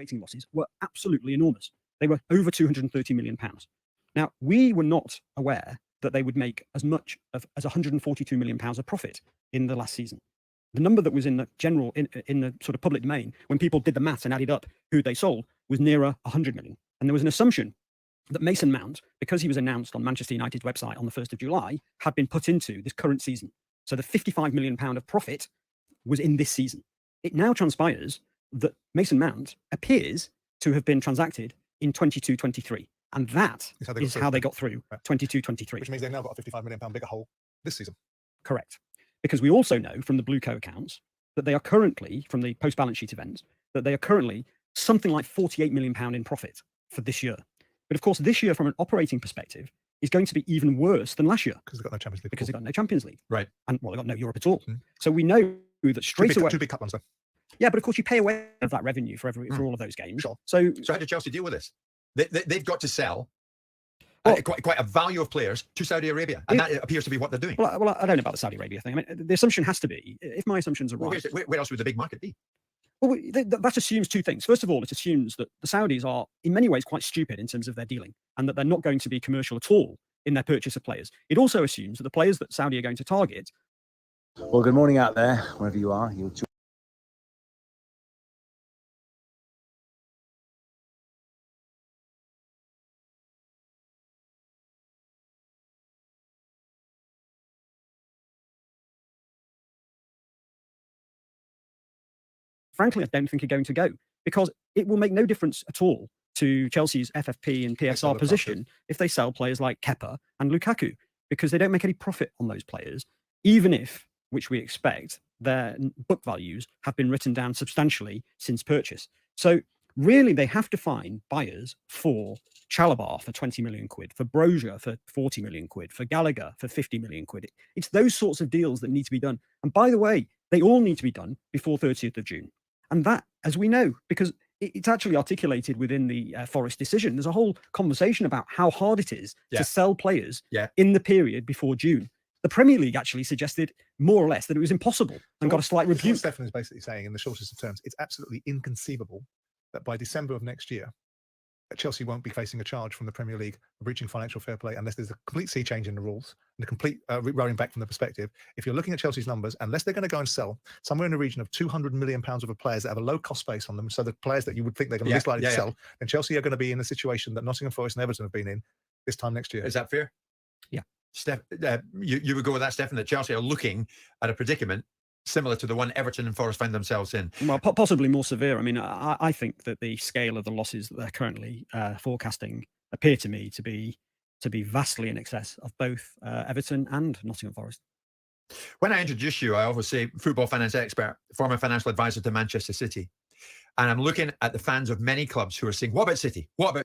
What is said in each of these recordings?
operating losses were absolutely enormous. They were over £230 million. Now, we were not aware that they would make as much as £142 million of profit in the last season. The number that was in the general, in the sort of public domain, when people did the maths and added up who they sold, was nearer 100 million. And there was an assumption that Mason Mount, because he was announced on Manchester United's website on the 1st of July, had been put into this current season. So the £55 million of profit was in this season. It now transpires that Mason Mount appears to have been transacted in 22-23. And that is how they got through 22-23. Which means they've now got a £55 million bigger hole this season. Correct. Because we also know from the Blue Co accounts that they are currently, from the post-balance sheet events, that they are currently something like £48 million in profit for this year. But of course, this year, from an operating perspective, is going to be even worse than last year. Because they've got no Champions League. Because they've got no Champions League. Right. And, well, they've got no Europe at all. So we know that straight away... Two big cup ones, though. Yeah, but of course, you pay away of that revenue for all of those games. Sure. So how did Chelsea deal with this? They've got to sell well, quite a value of players to Saudi Arabia, and that appears to be what they're doing. Well, I don't know about the Saudi Arabia thing. I mean, the assumption has to be, if my assumptions are right... Where else would the big market be? Well, that assumes two things. First of all, it assumes that the Saudis are, in many ways, quite stupid in terms of their dealing, and that they're not going to be commercial at all in their purchase of players. It also assumes that the players that Saudi are going to target... Well, good morning out there, wherever you are. Frankly, I don't think are going to go, because it will make no difference at all to Chelsea's FFP and PSR position if they sell players like Kepa and Lukaku, because they don't make any profit on those players, even if, which we expect, their book values have been written down substantially since purchase. So really, they have to find buyers for Chalobah for 20 million quid, for Brozier for 40 million quid, for Gallagher for 50 million quid. It's those sorts of deals that need to be done. And by the way, they all need to be done before 30th of June. And that, as we know, because it's actually articulated within the Forest decision, there's a whole conversation about how hard it is to sell players in the period before June. The Premier League actually suggested, more or less, that it was impossible and got a slight rebuke. What Stefan is basically saying, in the shortest of terms, it's absolutely inconceivable that by December of next year, Chelsea won't be facing a charge from the Premier League for breaching financial fair play unless there's a complete sea change in the rules and a complete rowing back from the perspective. If you're looking at Chelsea's numbers, unless they're going to go and sell somewhere in the region of £200 million worth of players that have a low cost base on them, so the players that you would think they're going to be likely to sell, then Chelsea are going to be in the situation that Nottingham Forest and Everton have been in this time next year. Is that fair? Yeah. Steph, you would go with that, Stefan, that Chelsea are looking at a predicament similar to the one Everton and Forest find themselves in. Well, possibly more severe. I mean, I think that the scale of the losses that they're currently forecasting appear to me to be vastly in excess of both Everton and Nottingham Forest. When I introduce you, I always say football finance expert, former financial advisor to Manchester City. And I'm looking at the fans of many clubs who are saying, what about City? What about...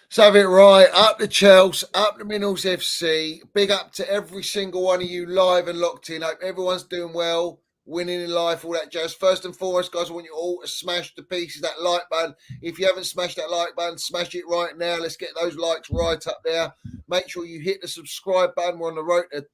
So have it right, up the Chelsea, up the Minerals FC, big up to every single one of you live and locked in. Hope everyone's doing well, winning in life, all that jazz. First and foremost, guys, I want you all to smash to pieces that like button. If you haven't smashed that like button, smash it right now. Let's get those likes right up there. Make sure you hit the subscribe button. We're on the road to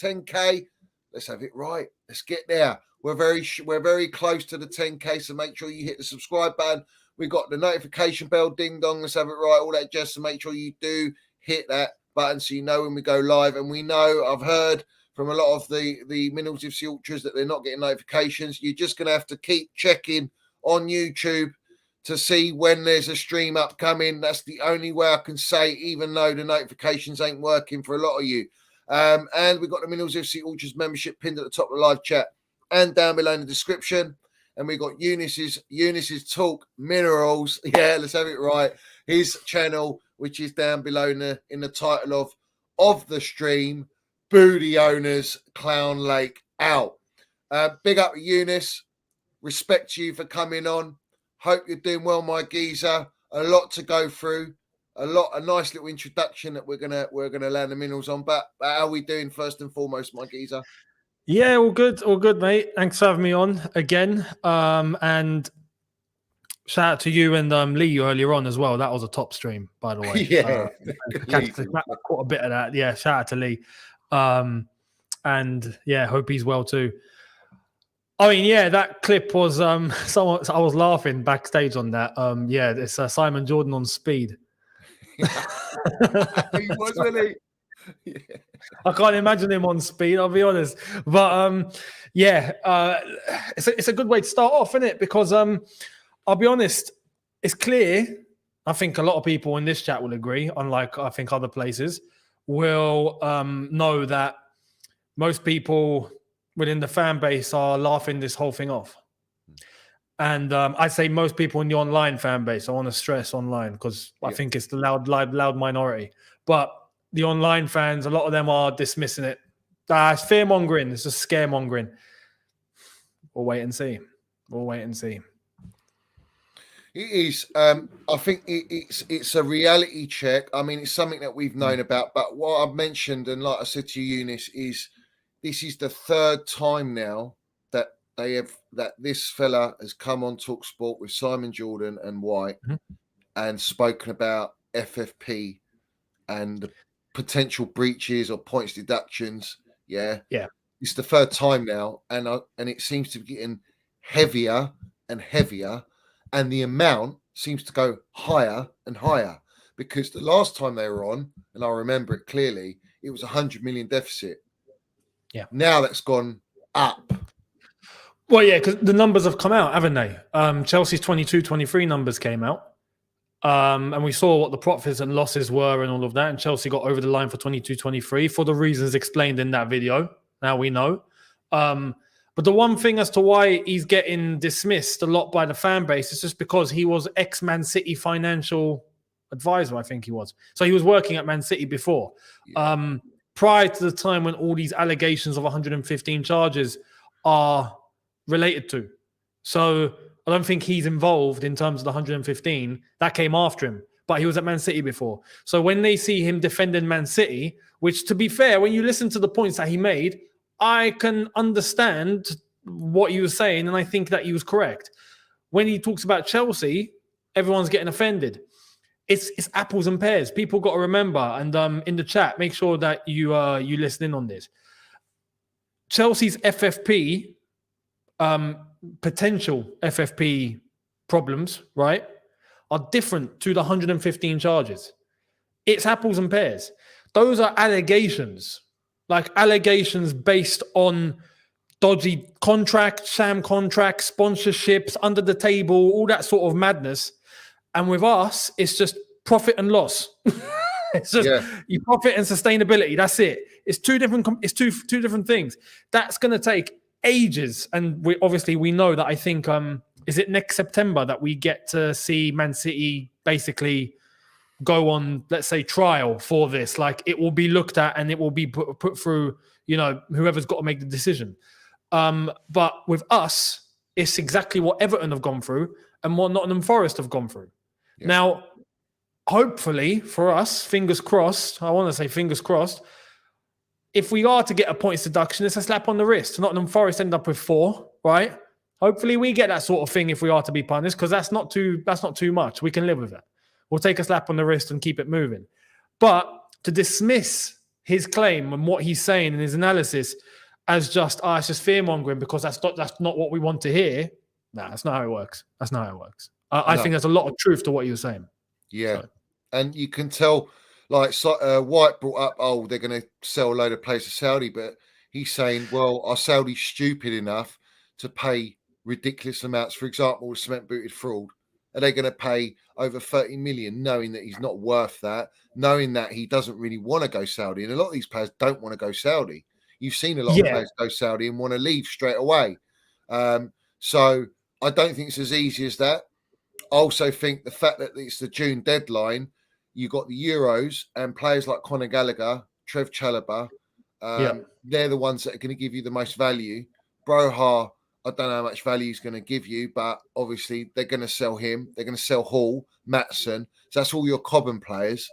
10K. Let's have it right. Let's get there. We're very close to the 10K, so make sure you hit the subscribe button. We've got the notification bell, ding dong, let's have it right, all that jazz. So make sure you do hit that button so you know when we go live. And we know, I've heard from a lot of the Minerals FC Ultras that they're not getting notifications. You're just going to have to keep checking on YouTube to see when there's a stream upcoming. That's the only way I can say, even though the notifications ain't working for a lot of you. And we've got the Minerals FC Ultras membership pinned at the top of the live chat and down below in the description. And we got Eunice's Talk Minerals. Yeah, let's have it right. His channel, which is down below in the title of the stream, Booty Owners Clown Lake Out. Big up to Eunice. Respect to you for coming on. Hope you're doing well, my geezer. A lot to go through. A nice little introduction that we're gonna land the minerals on. But how are we doing first and foremost, my geezer? Yeah, all good, mate. Thanks for having me on again. And shout out to you and Lee earlier on as well. That was a top stream, by the way. Yeah, caught a bit of that. Yeah, shout out to Lee. And And yeah, hope he's well too. I mean, yeah, that clip was someone. I was laughing backstage on that. Yeah, it's Simon Jordan on speed. He was, wasn't he? Yeah. I can't imagine him on speed, I'll be honest. But yeah, it's a good way to start off, isn't it? Because I'll be honest, it's clear. I think a lot of people in this chat will agree, unlike I think other places, will know that most people within the fan base are laughing this whole thing off. And I'd say most people in the online fan base, I want to stress online because I think it's the loud minority. But the online fans, a lot of them are dismissing it. It's fear-mongering. It's just scaremongering. We'll wait and see. It is. I think it's a reality check. I mean, it's something that we've known about. But what I've mentioned, and like I said to you, Eunice, is this is the third time now that this fella has come on TalkSport with Simon Jordan and White and spoken about FFP and the potential breaches or points deductions. Yeah. It's the third time now, and it seems to be getting heavier and heavier, and the amount seems to go higher and higher, because the last time they were on, and I remember it clearly, it was 100 million deficit. Yeah. Now that's gone up. Well, yeah, because the numbers have come out, haven't they? Chelsea's 22-23 numbers came out. And we saw what the profits and losses were and all of that. And Chelsea got over the line for 22-23 for the reasons explained in that video. Now we know. But the one thing as to why he's getting dismissed a lot by the fan base is just because he was ex-Man City financial advisor, I think he was. So he was working at Man City before. Yeah. Prior to the time when all these allegations of 115 charges are related to. So I don't think he's involved in terms of the 115. That came after him. But he was at Man City before. So when they see him defending Man City, which, to be fair, when you listen to the points that he made, I can understand what he was saying, and I think that he was correct. When he talks about Chelsea, everyone's getting offended. It's apples and pears. People got to remember, and in the chat, make sure that you listen in on this. Chelsea's FFP, potential FFP problems, right, are different to the 115 charges. It's apples and pears. Those are allegations, like allegations based on dodgy contracts, sham contracts, sponsorships, under the table, all that sort of madness. And with us, it's just profit and loss. It's just you profit and sustainability. That's it. It's two different things. That's going to take ages. And we know that. I think is it next September that we get to see Man City basically go on, let's say, trial for this? Like, it will be looked at and it will be put through, whoever's got to make the decision. But with us, it's exactly what Everton have gone through and what Nottingham Forest have gone through. Yeah. Now, hopefully for us, fingers crossed, I want to say fingers crossed, if we are to get a points deduction, it's a slap on the wrist. Nottingham Forest end up with 4, right? Hopefully we get that sort of thing if we are to be punished, because that's not too much. We can live with it. We'll take a slap on the wrist and keep it moving. But to dismiss his claim and what he's saying in his analysis as just, it's just fear-mongering because that's not what we want to hear. Nah, that's not how it works. I think there's a lot of truth to what you're saying. Yeah. So. And you can tell, like White brought up, they're going to sell a load of players to Saudi, but he's saying, well, are Saudi stupid enough to pay ridiculous amounts? For example, the cement-booted fraud. Are they going to pay over 30 million knowing that he's not worth that, knowing that he doesn't really want to go Saudi? And a lot of these players don't want to go Saudi. You've seen a lot of players go Saudi and want to leave straight away. So I don't think it's as easy as that. I also think the fact that it's the June deadline, you got the Euros and players like Conor Gallagher, Trev Chalobah, they're the ones that are going to give you the most value. Broha, I don't know how much value he's going to give you, but obviously they're going to sell him. They're going to sell Hall, Maatsen. So that's all your Cobham players.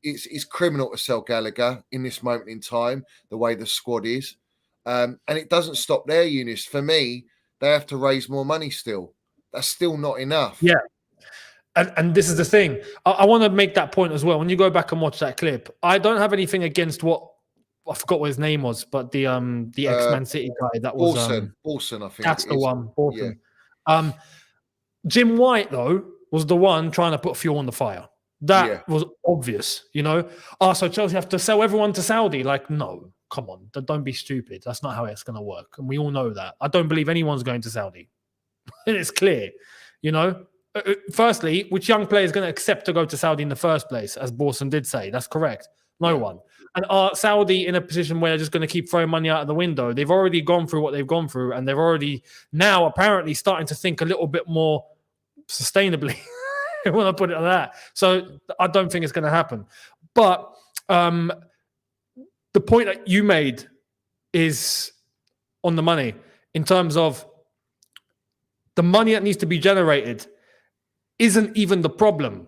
It's criminal to sell Gallagher in this moment in time, the way the squad is. And it doesn't stop there, Eunice. For me, they have to raise more money still. That's still not enough. Yeah. And this is the thing. I want to make that point as well. When you go back and watch that clip, I don't have anything against what I forgot what his name was, but the ex-Man City guy that was Orson, I think that's it the is. one. Orson. Jim White though was the one trying to put fuel on the fire. That was obvious, you know. So Chelsea have to sell everyone to Saudi. Like, no, come on, don't be stupid. That's not how it's going to work, and we all know that. I don't believe anyone's going to Saudi. It's clear, you know. Firstly, which young player is going to accept to go to Saudi in the first place? As Borson did say, that's correct. No one. And are Saudi in a position where they're just going to keep throwing money out of the window? They've already gone through what they've gone through, and they're already now apparently starting to think a little bit more sustainably. When I put it like that. So I don't think it's going to happen. But the point that you made is on the money in terms of the money that needs to be generated isn't even the problem.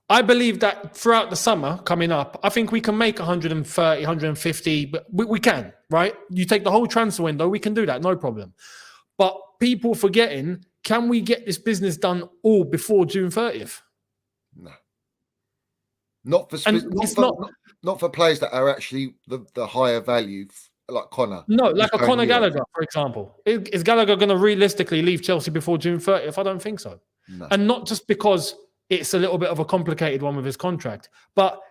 I believe that throughout the summer coming up, I think we can make 130, 150, but we can, right? You take the whole transfer window, we can do that, no problem. But people forgetting, can we get this business done all before June 30th? No. Not for players that are actually the higher value, like Connor. No, like a Conor Gallagher, for example. Is Gallagher going to realistically leave Chelsea before June 30th? I don't think so. No. And not just because it's a little bit of a complicated one with his contract, but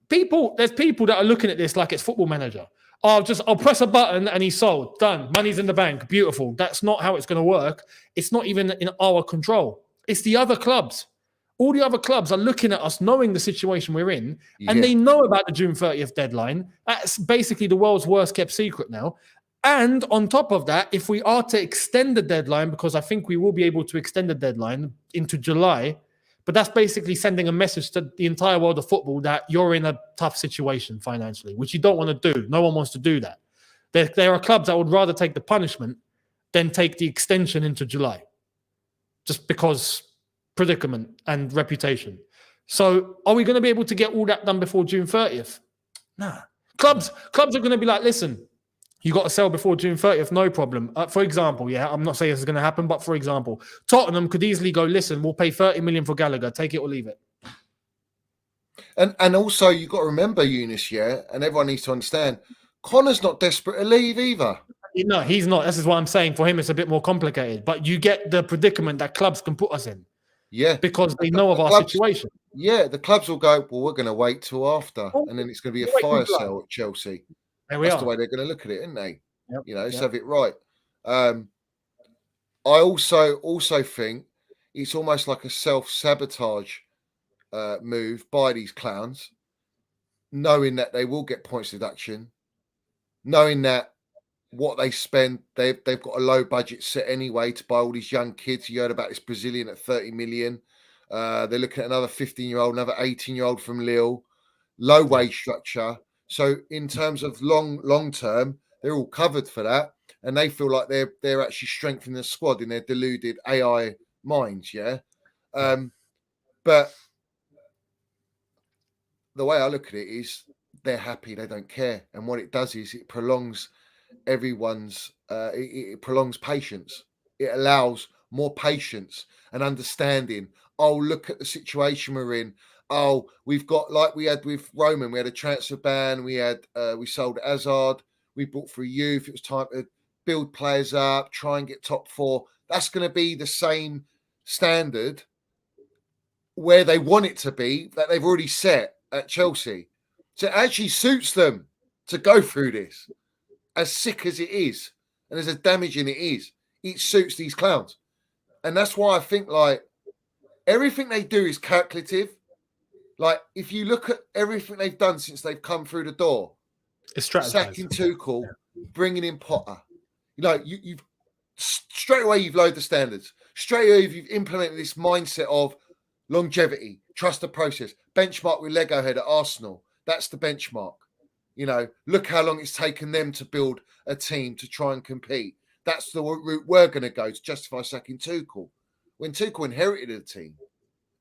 there's people that are looking at this like it's Football Manager. I'll press a button and he's sold. Done. Money's in the bank. Beautiful. That's not how it's going to work. It's not even in our control. It's the other clubs. All the other clubs are looking at us knowing the situation we're in, and they know about the June 30th deadline. That's basically the world's worst kept secret now. And on top of that, if we are to extend the deadline, because I think we will be able to extend the deadline into July, but that's basically sending a message to the entire world of football that you're in a tough situation financially, which you don't want to do. No one wants to do that. There are clubs that would rather take the punishment than take the extension into July, just because predicament and reputation. So are we going to be able to get all that done before June 30th? Nah. Clubs are going to be like, listen, you got to sell before June 30th, no problem. For example, I'm not saying this is going to happen, but for example, Tottenham could easily go, listen, we'll pay 30 million for Gallagher, take it or leave it. And also, you've got to remember, Eunice, and everyone needs to understand, Connor's not desperate to leave either. No, he's not. This is what I'm saying. For him, it's a bit more complicated. But you get the predicament that clubs can put us in. Yeah. Because they know of our situation. Yeah, the clubs will go, well, we're going to wait till after. And then it's going to be a fire sale at Chelsea. That's the way they're going to look at it, isn't they? Yep. You know, let's have it right. I also think it's almost like a self-sabotage move by these clowns, knowing that they will get points deduction, knowing that what they spend, they've got a low budget set anyway to buy all these young kids. You heard about this Brazilian at 30 million. They're looking at another 15-year-old, another 18-year-old from Lille, low wage structure. So in terms of long term, they're all covered for that, and they feel like they're actually strengthening the squad in their deluded AI minds. But the way I look at it is they're happy, they don't care, and what it does is it prolongs everyone's. It prolongs patience. It allows more patience and understanding. Oh, look at the situation we're in. Oh, we've got, like we had with Roman, we had a transfer ban. We sold Hazard. We bought for youth. It was time to build players up, try and get top four. That's going to be the same standard where they want it to be that they've already set at Chelsea. So it actually suits them to go through this, as sick as it is and as damaging it is. It suits these clowns. And that's why I think like everything they do is calculative. Like, if you look at everything they've done since they've come through the door, it's sacking Tuchel, bringing in Potter, you've straight away you've lowered the standards. Straight away you've implemented this mindset of longevity, trust the process. Benchmark with Lego head at Arsenal. That's the benchmark. Look how long it's taken them to build a team to try and compete. That's the route we're going to go to justify sacking Tuchel. When Tuchel inherited a team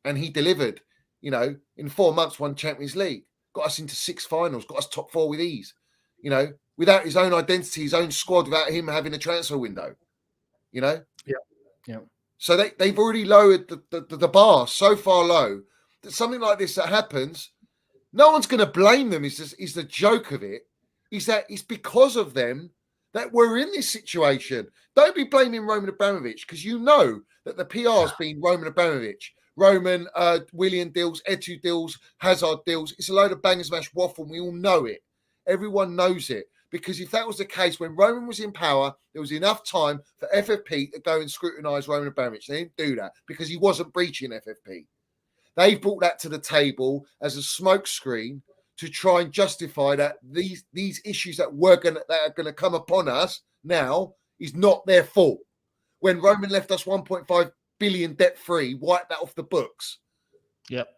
and he delivered, in 4 months, won Champions League, got us into 6 finals, got us top 4 with ease, without his own identity, his own squad, without him having a transfer window, Yeah. So they've already lowered the bar so far low that something like this that happens, no one's going to blame them. Is the joke of it is that it's because of them that we're in this situation. Don't be blaming Roman Abramovich, because you know that the PR's been Roman Abramovich, Roman, Willian deals, Etu deals, Hazard deals. It's a load of bangers mash waffle, and we all know it. Everyone knows it. Because if that was the case, when Roman was in power, there was enough time for FFP to go and scrutinise Roman Abramovich. They didn't do that because he wasn't breaching FFP. They brought that to the table as a smokescreen to try and justify that these issues that are going to come upon us now is not their fault. When Roman left us 1.5 billion debt free, wipe that off the books. Yep.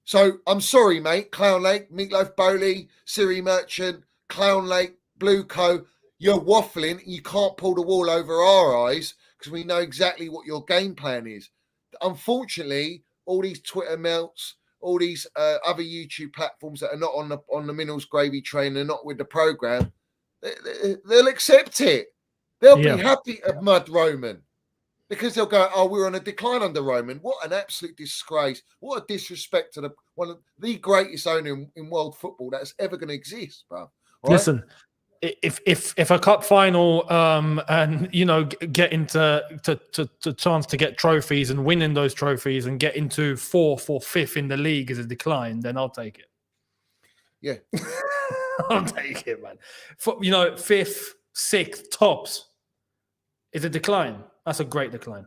So I'm sorry, mate. Clown Lake, Meatloaf Bowley, Siri Merchant, Clown Lake, Blue Co. You're waffling. You can't pull the wool over our eyes because we know exactly what your game plan is. Unfortunately, all these Twitter melts, all these other YouTube platforms that are not on the Minerals Gravy train, they're not with the program, they'll accept it. They'll be happy at Mud Roman because they'll go, oh, we're on a decline under Roman. What an absolute disgrace. What a disrespect to one of the greatest owner in world football that's ever going to exist, bro. Right? Listen, if a cup final and get into chance to get trophies and winning those trophies and get into 4th or 5th in the league is a decline, then I'll take it. Yeah. I'll take it, man. 5th, 6th tops is a decline. That's a great decline.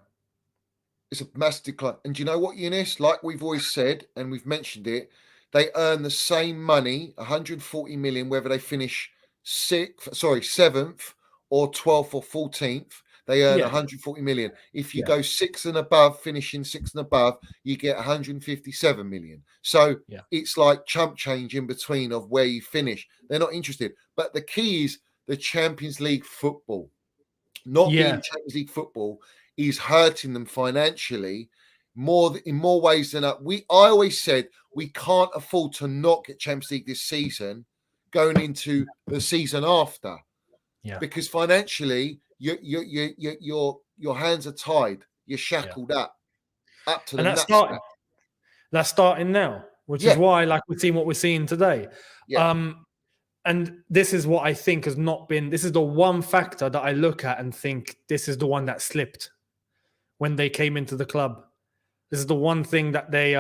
It's a massive decline. And do you know what, Eunice? Like we've always said, and we've mentioned it, they earn the same money, 140 million, whether they finish 7th or 12th or 14th. They earn 140 million. If you go 6th and above, finishing 6th and above, you get 157 million. So it's like chump change in between of where you finish. They're not interested. But the key is the Champions League football. Not being Champions League football is hurting them financially in more ways than that. I always said we can't afford to not get Champions League this season going into the season after. Yeah. Because financially your hands are tied. You're shackled up to the and that's starting now, which is why we're seeing what we're seeing today. And this is what I think has not been, this is the one factor that I look at and think this is the one that slipped when they came into the club. This is the one thing that they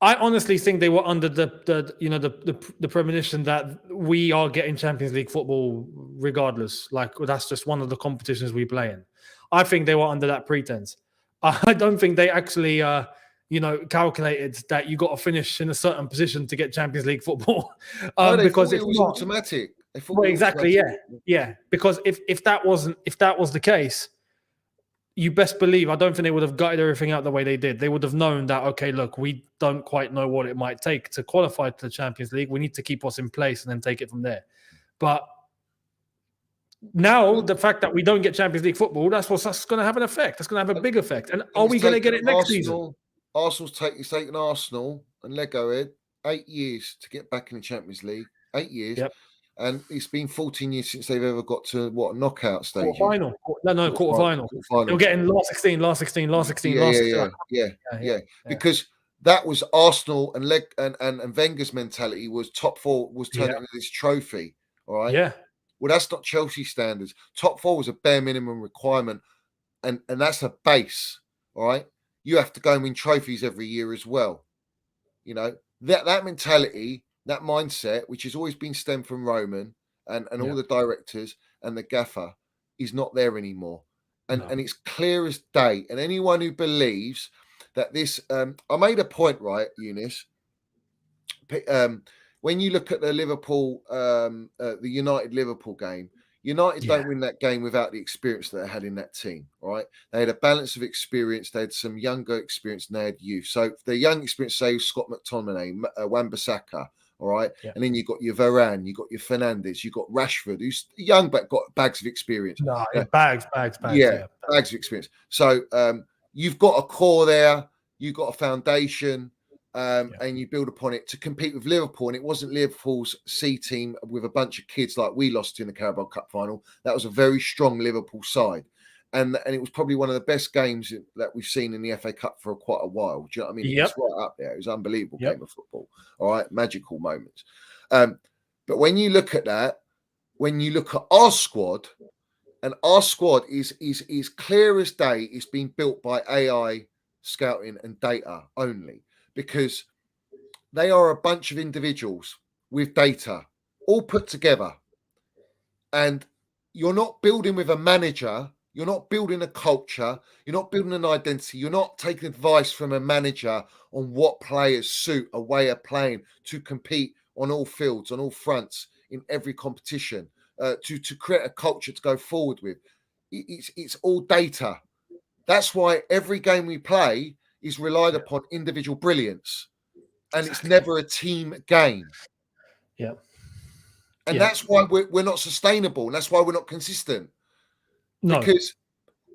I honestly think they were under the premonition that we are getting Champions League football regardless. That's just one of the competitions we play in. I think they were under that pretense. I don't think they actually calculated that you got to finish in a certain position to get Champions League football. Because it was automatic. Exactly, yeah. Because if that was the case, you best believe I don't think they would have gutted everything out the way they did. They would have known that, okay, look, we don't quite know what it might take to qualify to the Champions League. We need to keep us in place and then take it from there. But now the fact that we don't get Champions League football, that's going to have an effect. That's going to have a big effect. And are we going to get it next season? Arsenal's taken Arsenal and Lego Ed 8 years to get back in the Champions League. 8 years. Yep. And it's been 14 years since they've ever got to a knockout stage. Quarter final. They were getting last 16. Yeah. Because that was Arsenal and Wenger's mentality was top 4 was turning into this trophy. All right. Yeah. Well, that's not Chelsea standards. Top 4 was a bare minimum requirement, and that's a base. All right. You have to go and win trophies every year as well. That mentality, that mindset, which has always been stemmed from Roman and all the directors and the gaffer, is not there anymore. And it's clear as day. And anyone who believes that this, I made a point, right, Eunice? When you look at the Liverpool, the United Liverpool game, United don't win that game without the experience that they had in that team. All right, they had a balance of experience. They had some younger experience and they had youth. So the young experience, say Scott McTominay, Wan-Bissaka. All right, and then you got your Varane, you got your Fernandes, you got Rashford, who's young but got bags of experience. Bags. Yeah, bags of experience. So you've got a core there, you've got a foundation. And you build upon it to compete with Liverpool. And it wasn't Liverpool's C team with a bunch of kids like we lost in the Carabao Cup final. That was a very strong Liverpool side. And it was probably one of the best games that we've seen in the FA Cup for quite a while. Do you know what I mean? It's right up there. It was an unbelievable game of football. All right. Magical moments. But when you look at that, when you look at our squad, and our squad is clear as day, it's been built by AI scouting and data only, because they are a bunch of individuals with data all put together. And you're not building with a manager, you're not building a culture, you're not building an identity, you're not taking advice from a manager on what players suit a way of playing to compete on all fields, on all fronts, in every competition, to create a culture to go forward with. It's all data. That's why every game we play is relied upon individual brilliance, and it's never a team game. Yeah. And that's why we're not sustainable, and that's why we're not consistent. No. Because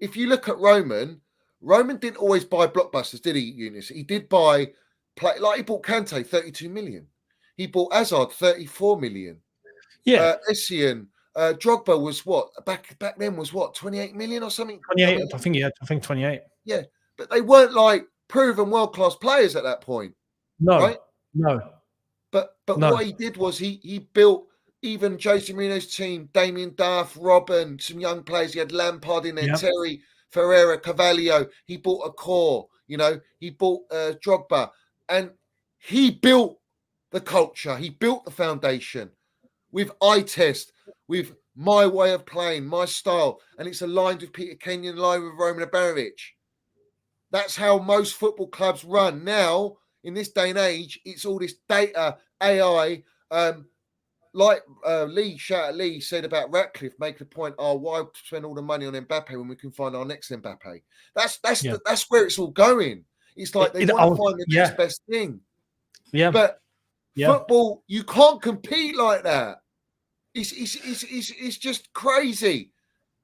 if you look at Roman didn't always buy blockbusters, did he, Eunice? He did buy like he bought Kante 32 million. He bought Hazard 34 million. Yeah. Essien, Drogba was what back then was what 28 million or something. 28. I think 28. Yeah, but they weren't like proven world class players at that point. No. Right? No. But No. what he did was he built even Jose Mourinho's team, Damien Duff, Robben, some young players. He had Lampard in there, Yep. Terry, Ferreira, Carvalho. He bought a core, he bought Drogba, and he built the culture. He built the foundation with eye test, with my way of playing, my style, and it's aligned with Peter Kenyon, aligned with Roman Abramovich. That's how most football clubs run now. In this day and age, it's all this data, AI. Like Lee said about Ratcliffe, make the point, why spend all the money on Mbappe when we can find our next Mbappe? That's where it's all going. It's like they want to find the next best thing. Yeah. But football, you can't compete like that. It's just crazy.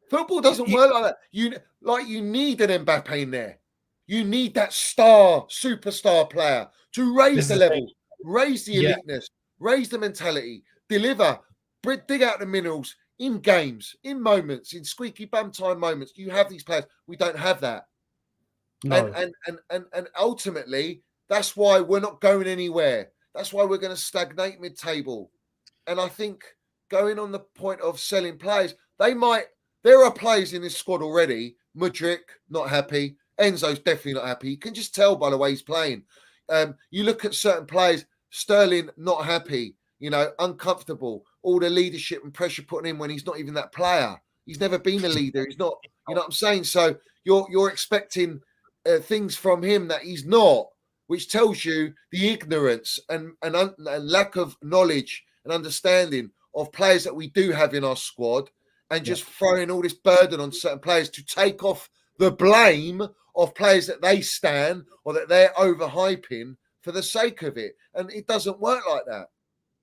Football doesn't work like that. You need an Mbappe in there. You need that superstar player to raise the level, raise the eliteness, raise the mentality, deliver, dig out the minerals in games, in moments, in squeaky bum time moments. You have these players. We don't have that. No. And ultimately, that's why we're not going anywhere. That's why we're going to stagnate mid-table. And I think going on the point of selling players, there are players in this squad already. Mudryk, not happy. Enzo's definitely not happy. You can just tell by the way he's playing. You look at certain players, Sterling, not happy, uncomfortable. All the leadership and pressure put on him when he's not even that player. He's never been a leader. He's not, you know what I'm saying? So you're expecting things from him that he's not, which tells you the ignorance and lack of knowledge and understanding of players that we do have in our squad, and just throwing all this burden on certain players to take off the blame of players that they stand or that they're overhyping for the sake of it. And it doesn't work like that.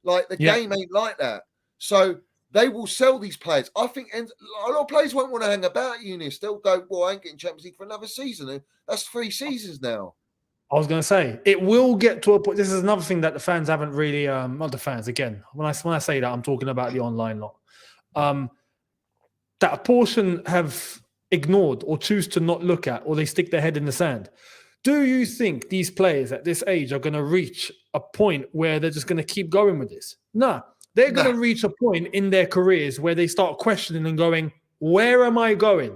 Like the game ain't like that. So they will sell these players. I think a lot of players won't want to hang about Eunice. They'll go, well, I ain't getting Champions League for another season. And that's 3 seasons now. I was going to say, it will get to a point. This is another thing that the fans haven't really, not the fans, again, when I say that, I'm talking about the online lot. That a portion have ignored or choose to not look at, or they stick their head in the sand. Do you think these players at this age are going to reach a point where they're just going to keep going with this? No, they're going to reach a point in their careers where they start questioning and going, where am I going?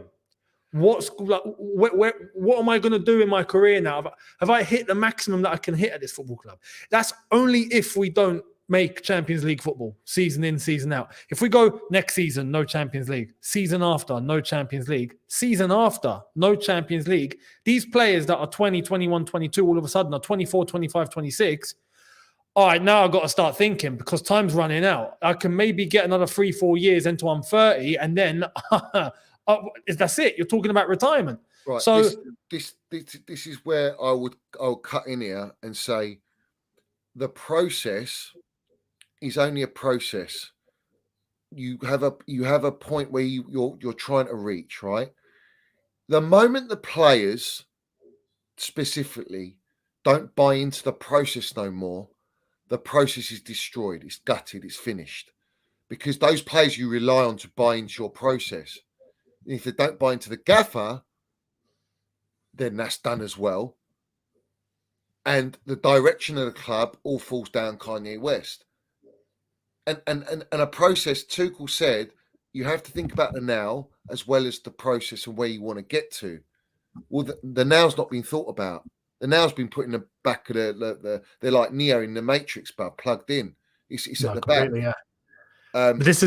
What am I going to do in my career now? Have I hit the maximum that I can hit at this football club? That's only if we don't make Champions League football season in, season out. If we go next season, no Champions League. Season after, no Champions League. Season after, no Champions League. These players that are 20, 21, 22, all of a sudden are 24, 25, 26. All right, now I've got to start thinking because time's running out. I can maybe get another 3-4 years until I'm 30 and then that's it. You're talking about retirement. Right. So this is where I'll cut in here and say the process is only a process. You have a point where you're trying to reach, right? The moment the players specifically don't buy into the process no more, the process is destroyed, it's gutted, it's finished. Because those players you rely on to buy into your process, if they don't buy into the gaffer, then that's done as well. And the direction of the club all falls down Kanye West. and a process. Tuchel said you have to think about the now as well as the process and where you want to get to. Well, the now's not been thought about. The now's been put in the back of they're like Neo in the Matrix, but plugged in. It's at the back. Yeah. But this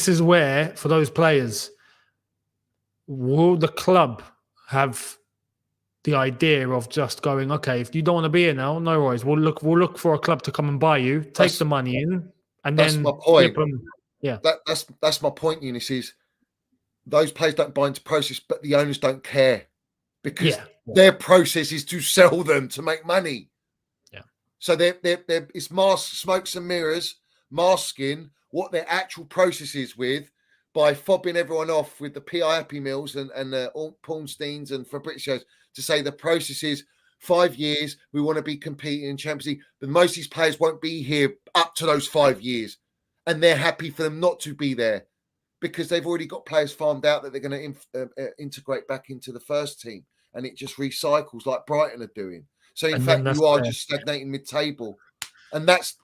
is where for those players, will the club have the idea of just going, okay, if you don't want to be here now, no worries. We'll look for a club to come and buy you, take the money in, and that's then my point. Yeah, that's my point, Eunice, is those players don't buy into process, but the owners don't care because their process is to sell them to make money. Yeah. So it's smokes and mirrors, masking what their actual process is with by fobbing everyone off with the PI Happy Meals and the Paulsteins and Fabrizios to say the process is 5 years, we want to be competing in Champions League. But most of these players won't be here up to those 5 years. And they're happy for them not to be there because they've already got players farmed out that they're going to integrate back into the first team. And it just recycles like Brighton are doing. So in fact, you are just stagnating mid-table. And that's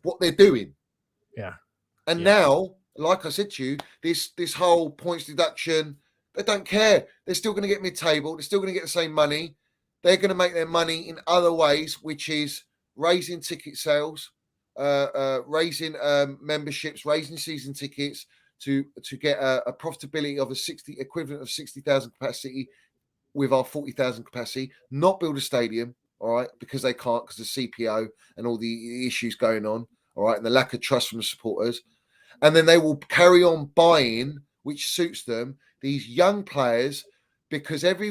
what they're doing. Yeah. And now, like I said to you, this whole points deduction, they don't care. They're still going to get mid-table. They're still going to get the same money. They're going to make their money in other ways, which is raising ticket sales, raising memberships, raising season tickets to get a profitability of equivalent of 60,000 capacity with our 40,000 capacity. Not build a stadium, all right, because they can't because of CPO and all the issues going on, all right, and the lack of trust from the supporters. And then they will carry on buying, which suits them, these young players, because every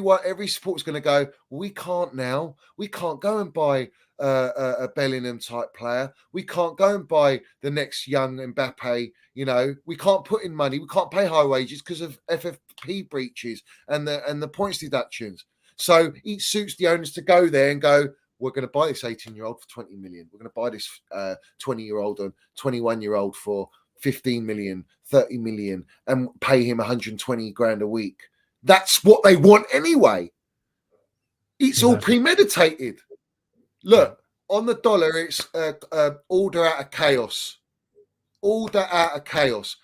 supporter's going to go, well, we can't now. We can't go and buy a Bellingham type player. We can't go and buy the next young Mbappe. You know, we can't put in money. We can't pay high wages because of FFP breaches and the points deductions. So it suits the owners to go there and go, we're going to buy this 18-year-old for 20 million. We're going to buy this 20-year-old and 21-year-old for 15 million, 30 million, and pay him 120 grand a week. That's what they want anyway. It's all premeditated. Look, on the dollar, it's order out of chaos. Order out of chaos.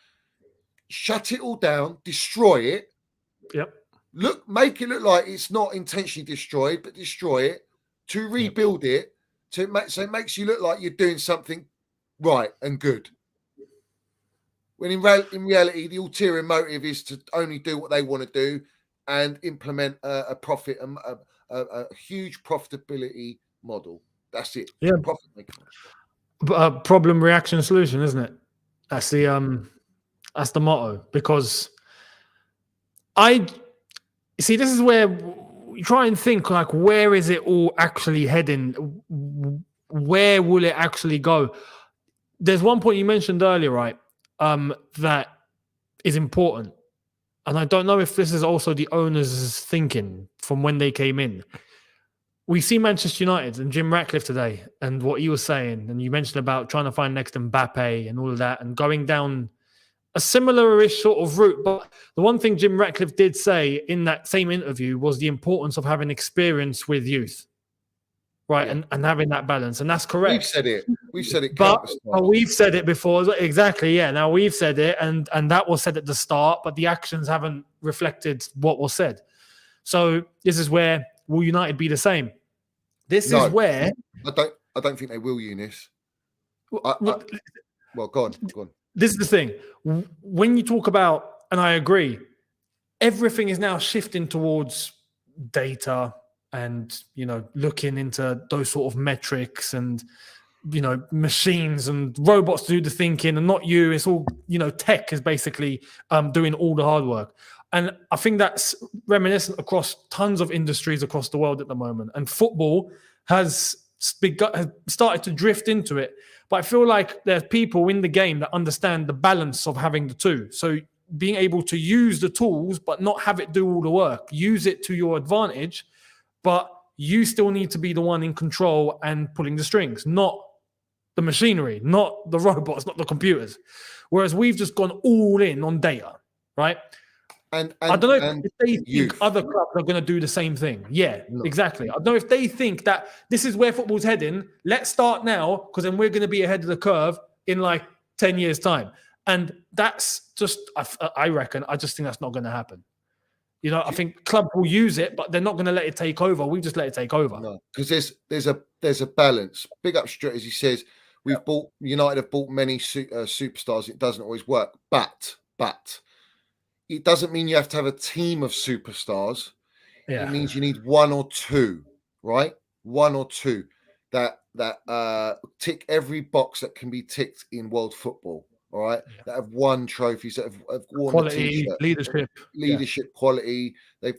Shut it all down, destroy it. Yep. Make it look like it's not intentionally destroyed, but destroy it to rebuild it so it makes you look like you're doing something right and good. When in reality, the ulterior motive is to only do what they want to do and implement a profit, a huge profitability model. That's it. Yeah. Profit making. Problem, reaction, solution, isn't it? That's the motto. Because this is where you try and think like, where is it all actually heading? Where will it actually go? There's one point you mentioned earlier, right? That is important. And I don't know if this is also the owners' thinking from when they came in. We see Manchester United and Jim Ratcliffe today and what he was saying. And you mentioned about trying to find next Mbappe and all of that and going down a similar-ish sort of route. But the one thing Jim Ratcliffe did say in that same interview was the importance of having experience with youth. Right, and having that balance, and that's correct. We've said it. But we've said it before. Exactly, yeah. Now we've said it, and that was said at the start, but the actions haven't reflected what was said. So this is where will United be the same? This is where I don't think they will, Eunice. Well, go on. This is the thing. When you talk about, and I agree, everything is now shifting towards data. And, looking into those sort of metrics and, machines and robots to do the thinking and not you. It's all, tech is basically doing all the hard work. And I think that's reminiscent across tons of industries across the world at the moment. And football has started to drift into it. But I feel like there's people in the game that understand the balance of having the two. So being able to use the tools, but not have it do all the work. Use it to your advantage. But you still need to be the one in control and pulling the strings, not the machinery, not the robots, not the computers. Whereas we've just gone all in on data, right? And I don't know and if they think youth. other clubs are going to do the same thing. Yeah, No. exactly. I don't know if they think that this is where football's heading. Let's start now, because then we're going to be ahead of the curve in like 10 years' time. And that's just, I reckon, I just think that's not going to happen. You know, I think clubs will use it, but they're not going to let it take over. We just let it take over. No, because there's a balance. Big up Stuart, as he says, United have bought many superstars. It doesn't always work, but it doesn't mean you have to have a team of superstars. Yeah. It means you need one or two, right? One or two that tick every box that can be ticked in world football. All right, that have won trophies, that have worn Quality, a t-shirt, leadership, quality. They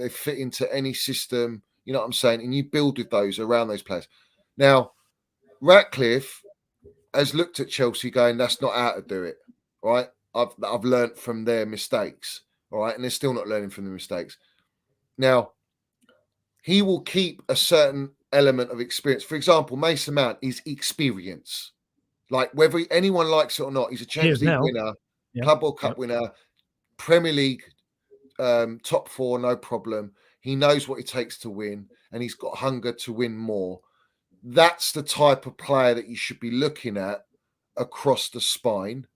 fit into any system. You know what I'm saying? And you build with those around those players. Now, Ratcliffe has looked at Chelsea, going, "That's not how to do it." All right, I've learned from their mistakes. All right, and they're still not learning from the mistakes. Now, he will keep a certain element of experience. For example, Mason Mount is experience. Like, whether anyone likes it or not, he's a Champions League winner, Club World Cup winner, Premier League top four, no problem. He knows what it takes to win, and he's got hunger to win more. That's the type of player that you should be looking at across the spine.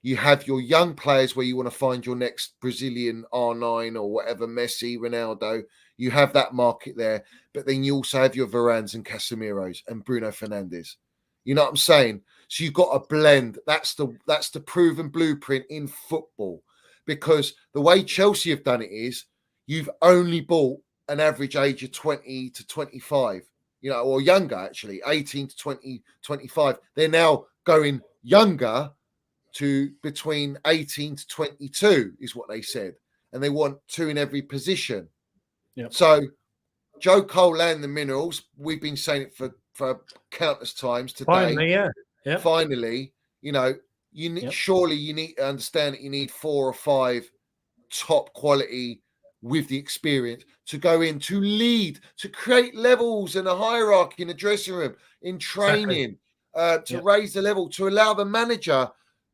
You have your young players where you want to find your next Brazilian R9 or whatever, Messi, Ronaldo. You have that market there, but then you also have your Varans and Casemiros and Bruno Fernandes. You know what I'm saying? So you've got a blend. That's the proven blueprint in football, because the way Chelsea have done it is you've only bought an average age of 20 to 25, or younger, actually, 18 to 20, 25. They're now going younger to between 18 to 22 is what they said. And they want two in every position. Yep. So Joe Cole and the Minerals, we've been saying it for countless times today. Finally, yeah. Finally, surely you need to understand that you need 4 or 5 top quality with the experience to go in, to lead, to create levels and a hierarchy in the dressing room, in training, to raise the level, to allow the manager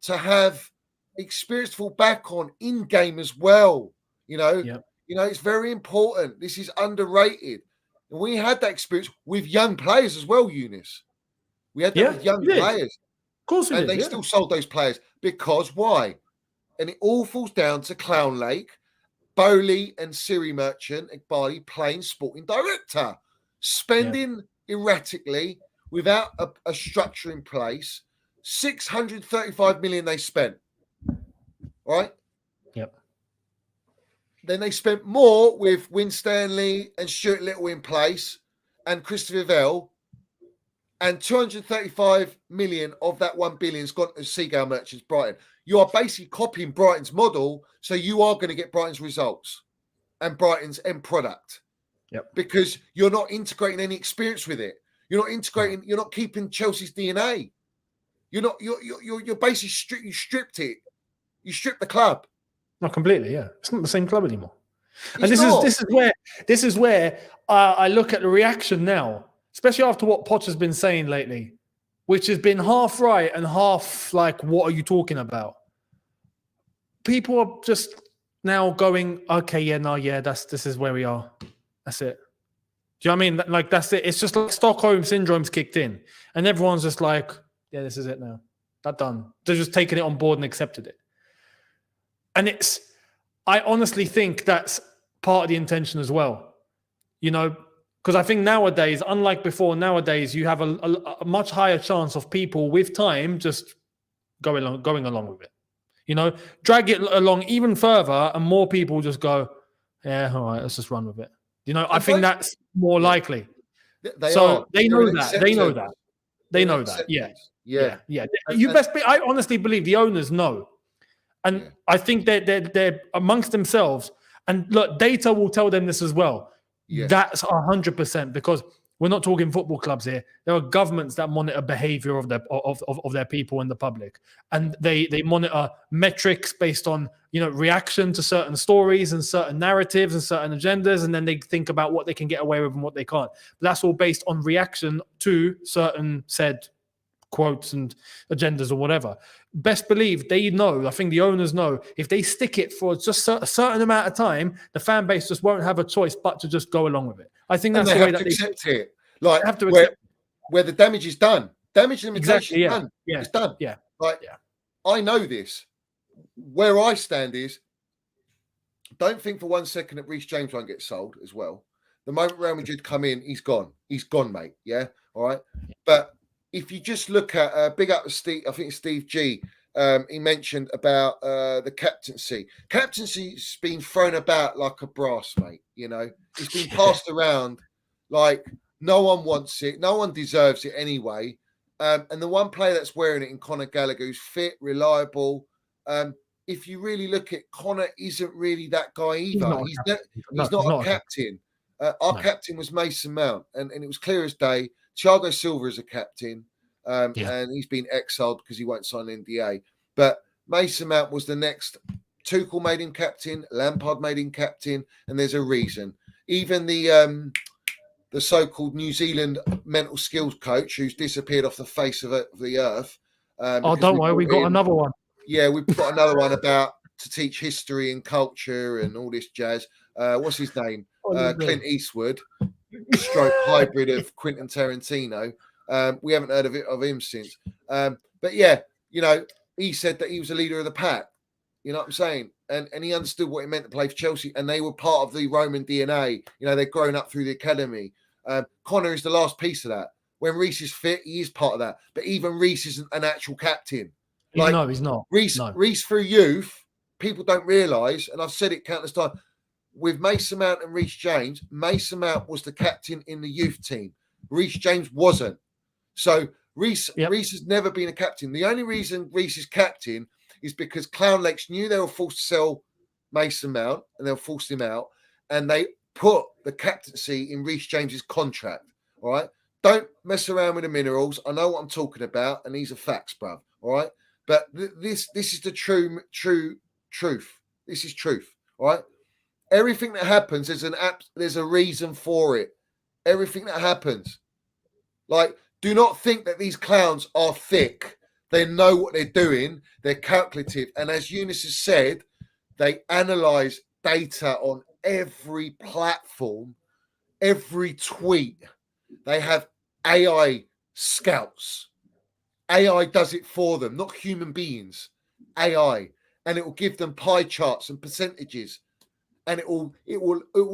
to have experience to fall back on in game as well. It's very important. This is underrated. And we had that experience with young players as well, Eunice. We had that with young players. Of course we did. And they still sold those players. Because why? And it all falls down to Clown Lake, Bowley and Siri Merchant, Iqbali playing sporting director, spending erratically without a structure in place. 635 million they spent. Right? Yep. Then they spent more with Win Stanley and Stuart Little in place and Christopher Vell. And 235 million of that 1 billion has gone to Seagull Merchants Brighton. You are basically copying Brighton's model, so you are going to get Brighton's results and Brighton's end product. Yep. Because you're not integrating any experience with it. You're not integrating. You're not keeping Chelsea's DNA. You're basically you stripped it. You stripped the club. Not completely. Yeah, it's not the same club anymore. It's and not. this is where I look at the reaction now, especially after what Poch has been saying lately, which has been half right and half like, what are you talking about? People are just now going, okay, this is where we are. That's it. Do you know what I mean? Like, that's it. It's just like Stockholm syndrome's kicked in, and everyone's just like, yeah, this is it now. That's done. They're just taking it on board and accepted it. And I honestly think that's part of the intention as well. Because I think nowadays, unlike before, nowadays you have a much higher chance of people with time just going along with it. Drag it along even further, and more people just go, yeah, all right, let's just run with it. I think that's more likely. They know that. They know that. Yeah. I honestly believe the owners know. And I think they're amongst themselves. And look, data will tell them this as well. Yeah. That's 100%, because we're not talking football clubs here. There are governments that monitor behavior of their people and the public, and they monitor metrics based on reaction to certain stories and certain narratives and certain agendas, and then they think about what they can get away with and what they can't. But that's all based on reaction to certain said quotes and agendas or whatever. Best believe they know, I think the owners know, if they stick it for just a certain amount of time, the fan base just won't have a choice but to just go along with it. I think that's and the they way have that to they accept it. Like have to accept. where the damage is done. Damage limitation Exactly, is yeah. done. Yeah. It's done. Yeah. Like, Yeah. I know this. Where I stand is, don't think for 1 second that Reece James won't get sold as well. The moment Real Madrid come in, he's gone. He's gone, mate. Yeah. All right. But if you just look at big up to Steve, I think it's Steve G. He mentioned about the captaincy. Captaincy's been thrown about like a brass, mate. You know, it's been passed around like no one wants it, no one deserves it anyway. And the one player that's wearing it in Conor Gallagher, who's fit, reliable. If you really look at Conor, isn't really that guy either. He's not a captain. Our captain was Mason Mount, and it was clear as day. Thiago Silva is a captain, and he's been exiled because he won't sign an NDA. But Mason Mount was the next. Tuchel made him captain, Lampard made him captain, and there's a reason. Even the so-called New Zealand mental skills coach who's disappeared off the face of the earth. Don't worry, we got another one. Yeah, we've got another one about to teach history and culture and all this jazz. What's his name? Clint Eastwood, stroke hybrid of Quentin Tarantino. We haven't heard of him since. But yeah, you know, he said that he was a leader of the pack. You know what I'm saying? And he understood what it meant to play for Chelsea, and they were part of the Roman DNA. You know, they've grown up through the academy. Connor is the last piece of that. When Reece is fit, he is part of that. But even Reece isn't an actual captain. No, he's not. Reece through youth, people don't realise, and I've said it countless times, with Mason Mount and Reece James, Mason Mount was the captain in the youth team. Reece James wasn't. So Reece has never been a captain. The only reason Reece is captain is because Clown Lakes knew they were forced to sell Mason Mount and they were forced him out, and they put the captaincy in Reece James's contract. All right. Don't mess around with the minerals. I know what I'm talking about, and these are facts, bruv. All right. But this is the true truth. This is truth. All right. Everything that happens there's a reason for it. Everything that happens. Like, do not think that these clowns are thick. They know what they're doing. They're calculative. And as Eunice has said, they analyze data on every platform, every tweet. They have AI scouts. AI does it for them, not human beings. AI. And it will give them pie charts and percentages. And it will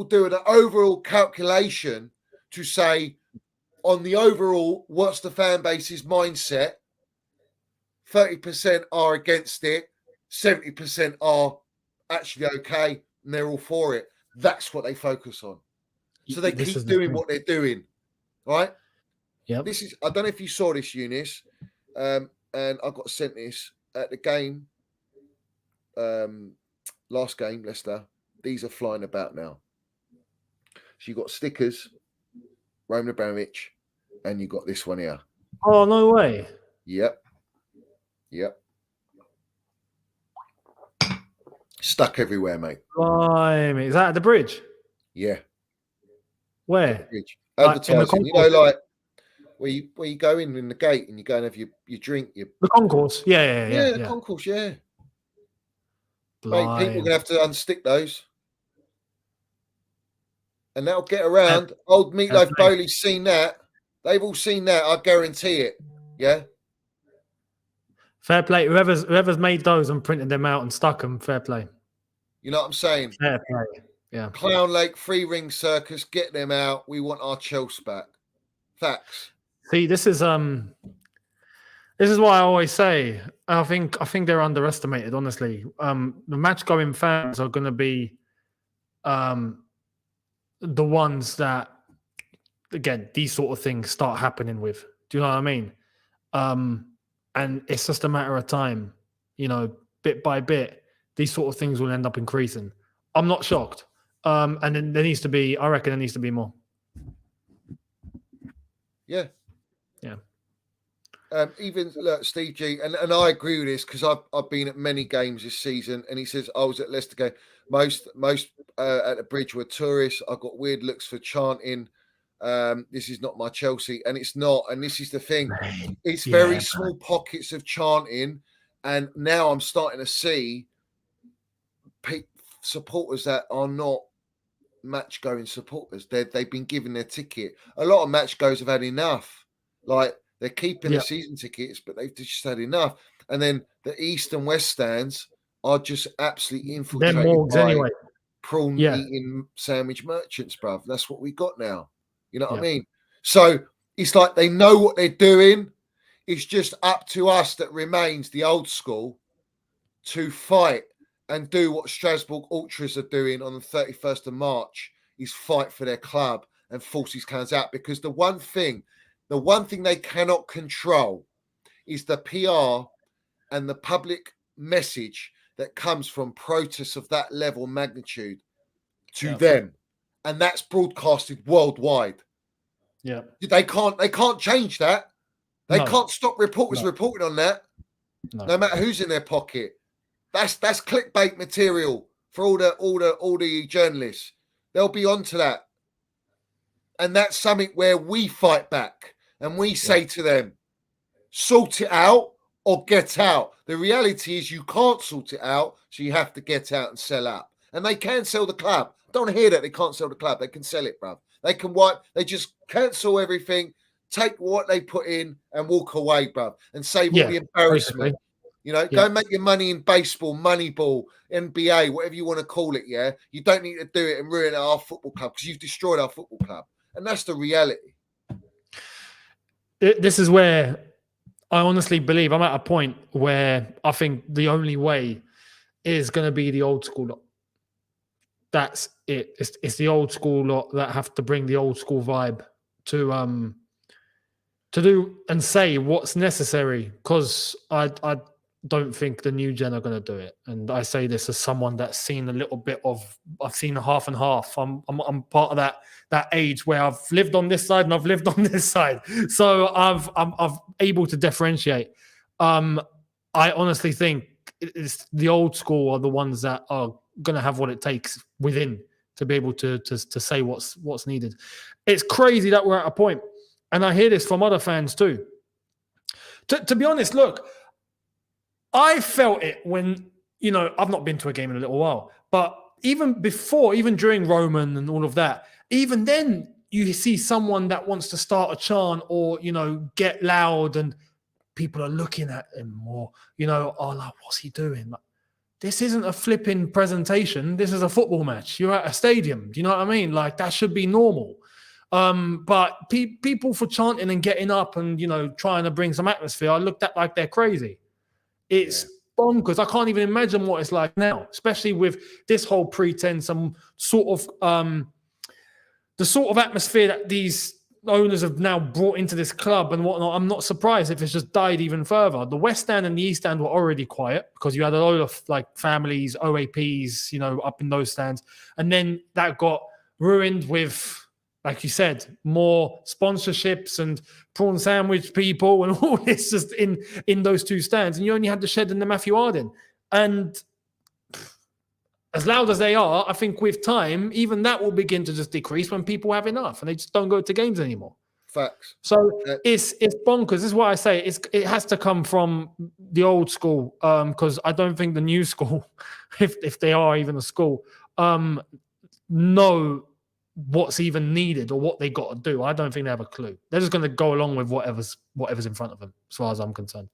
do an overall calculation to say, on the overall, what's the fan base's mindset? 30% are against it, 70% are actually okay, and they're all for it. That's what they focus on. So they keep doing what they're doing. Right? Yeah. This is, I don't know if you saw this, Eunice, and I got sent this at the game, last game, Leicester. These are flying about now. So you got stickers, Roman Abramovich, and you got this one here. Oh, no way. Yep. Stuck everywhere, mate. Blimey. Is that at the bridge? Yeah. Where? Bridge. Like Advertising. You know, like where you go in the gate and you go and have your drink. The concourse. Yeah. The concourse, yeah. Blimey. Mate, people are going to have to unstick those. And that'll get around. Old Meatloaf Bowley's seen that. They've all seen that. I guarantee it. Yeah. Fair play. Whoever's made those and printed them out and stuck them, fair play. You know what I'm saying? Fair play. Yeah. Clown Lake, Free Ring Circus, get them out. We want our Chelsea back. Facts. See, this is why I always say I think they're underestimated, honestly. The match going fans are gonna be the ones that, again, these sort of things start happening with. Do you know what I mean? And it's just a matter of time, you know, bit by bit, these sort of things will end up increasing. I'm not shocked. And then there needs to be, I reckon there needs to be more. Yeah. Yeah. Even look, Steve G, and I agree with this because I've been at many games this season, and he says I was at Leicester game. Most at the bridge were tourists. I got weird looks for chanting. This is not my Chelsea, and it's not. And this is the thing. It's Yeah, very man. small pockets of chanting, and now I'm starting to see supporters that are not match going supporters. They've been given their ticket. A lot of match goes have had enough. Like they're keeping Yeah. the season tickets, but they've just had enough. And then the East and West stands are just absolutely They're infiltrated morgues by anyway. prawn Yeah. eating sandwich merchants, bruv. That's what we got now. You know what I Yeah. mean? So it's like they know what they're doing. It's just up to us that remains the old school to fight and do what Strasbourg Ultras are doing on the 31st of March is fight for their club and force these cans out. Because the one thing they cannot control is the PR and the public message that comes from protests of that level magnitude to them. And that's broadcasted worldwide. Yeah. They can't change that. They No. can't stop reporters reporting on that, no matter who's in their pocket. That's clickbait material for all the journalists. They'll be onto that. And that's something where we fight back and we say to them, sort it out or get out. The reality is you can't sort it out, so you have to get out and sell out. And they can sell the club. Don't hear that they can't sell the club. They can sell it, bruv. They can they just cancel everything, take what they put in and walk away, bruv, and save all the embarrassment. Basically. You know, go make your money in baseball, Moneyball, NBA, whatever you want to call it, yeah? You don't need to do it and ruin our football club because you've destroyed our football club. And that's the reality. This is where I honestly believe I'm at a point where I think the only way is going to be the old school lot. That's it. It's the old school lot that have to bring the old school vibe to do and say what's necessary, because I don't think the new gen are going to do it. And I say this as someone that's seen a little bit of, I've seen half and half. I'm part of that age where I've lived on this side and I've lived on this side. So I'm able to differentiate. I honestly think it's the old school are the ones that are going to have what it takes within to be able to say what's needed. It's crazy that we're at a point, and I hear this from other fans too. To be honest, look, I felt it when, I've not been to a game in a little while, but even before, even during Roman and all of that, even then you see someone that wants to start a chant or, get loud and people are looking at him more, like, what's he doing? Like, this isn't a flipping presentation. This is a football match. You're at a stadium. Do you know what I mean? Like, that should be normal. But people for chanting and getting up and, trying to bring some atmosphere, I looked at like they're crazy. It's bonkers. I can't even imagine what it's like now, especially with this whole pretense and sort of the sort of atmosphere that these owners have now brought into this club and whatnot. I'm not surprised if it's just died even further. The West Stand and the East Stand were already quiet because you had a lot of like families, OAPs, up in those stands. And then that got ruined with, like you said, more sponsorships and prawn sandwich people and all this just in those two stands. And you only had the Shed and the Matthew Arden. And as loud as they are, I think with time, even that will begin to just decrease when people have enough and they just don't go to games anymore. Facts. So it's bonkers. This is why I say it has to come from the old school, because I don't think the new school, if they are even a school, know what's even needed or what they got to do. I don't think they have a clue. They're just going to go along with whatever's in front of them, as far as I'm concerned.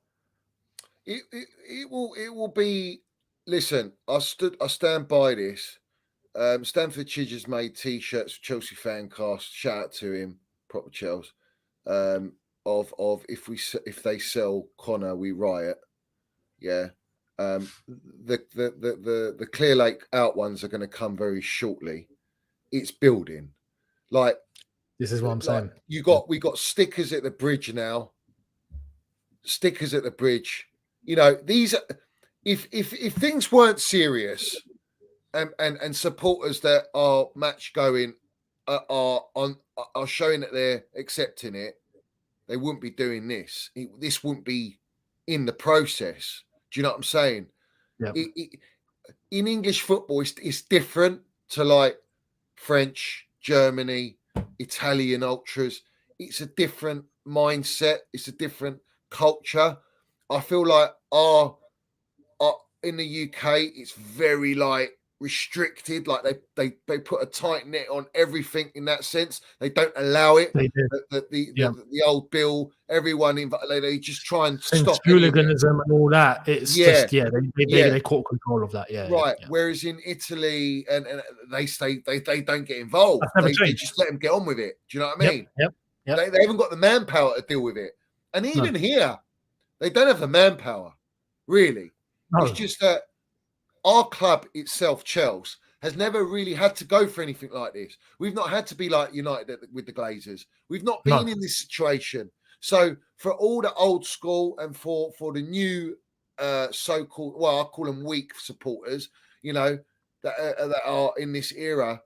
It will be. Listen, I stand by this. Stanford Chidge has made T-shirts for Chelsea Fancast. Shout out to him, proper Chelsea. Of if they sell Connor, we riot. Yeah. The Clear Lake out ones are going to come very shortly. It's building. Like, this is what I'm saying. We got stickers at the bridge now. Stickers at the bridge. These are, if things weren't serious and supporters that are match going are showing that they're accepting it, they wouldn't be doing this. This wouldn't be in the process. Do you know what I'm saying? Yeah. In English football, it's different to like French, Germany, Italian ultras. It's a different mindset. It's a different culture. I feel like our in the UK, it's very like restricted. Like they put a tight net on everything in that sense. They don't allow it. They do. The old bill, everyone they just try and Since stop hooliganism and all that. It's just they caught control of that. Yeah, right. Yeah. Whereas in Italy and they don't get involved. They just let them get on with it. Do you know what I mean? Yep. They haven't got the manpower to deal with it. And even here, they don't have the manpower. Really. No. It's just that our club itself, Chelsea, has never really had to go for anything like this. We've not had to be like United with the Glazers. We've not been in this situation. So for all the old school and for the new so-called, well, I call them weak supporters, that are in this era,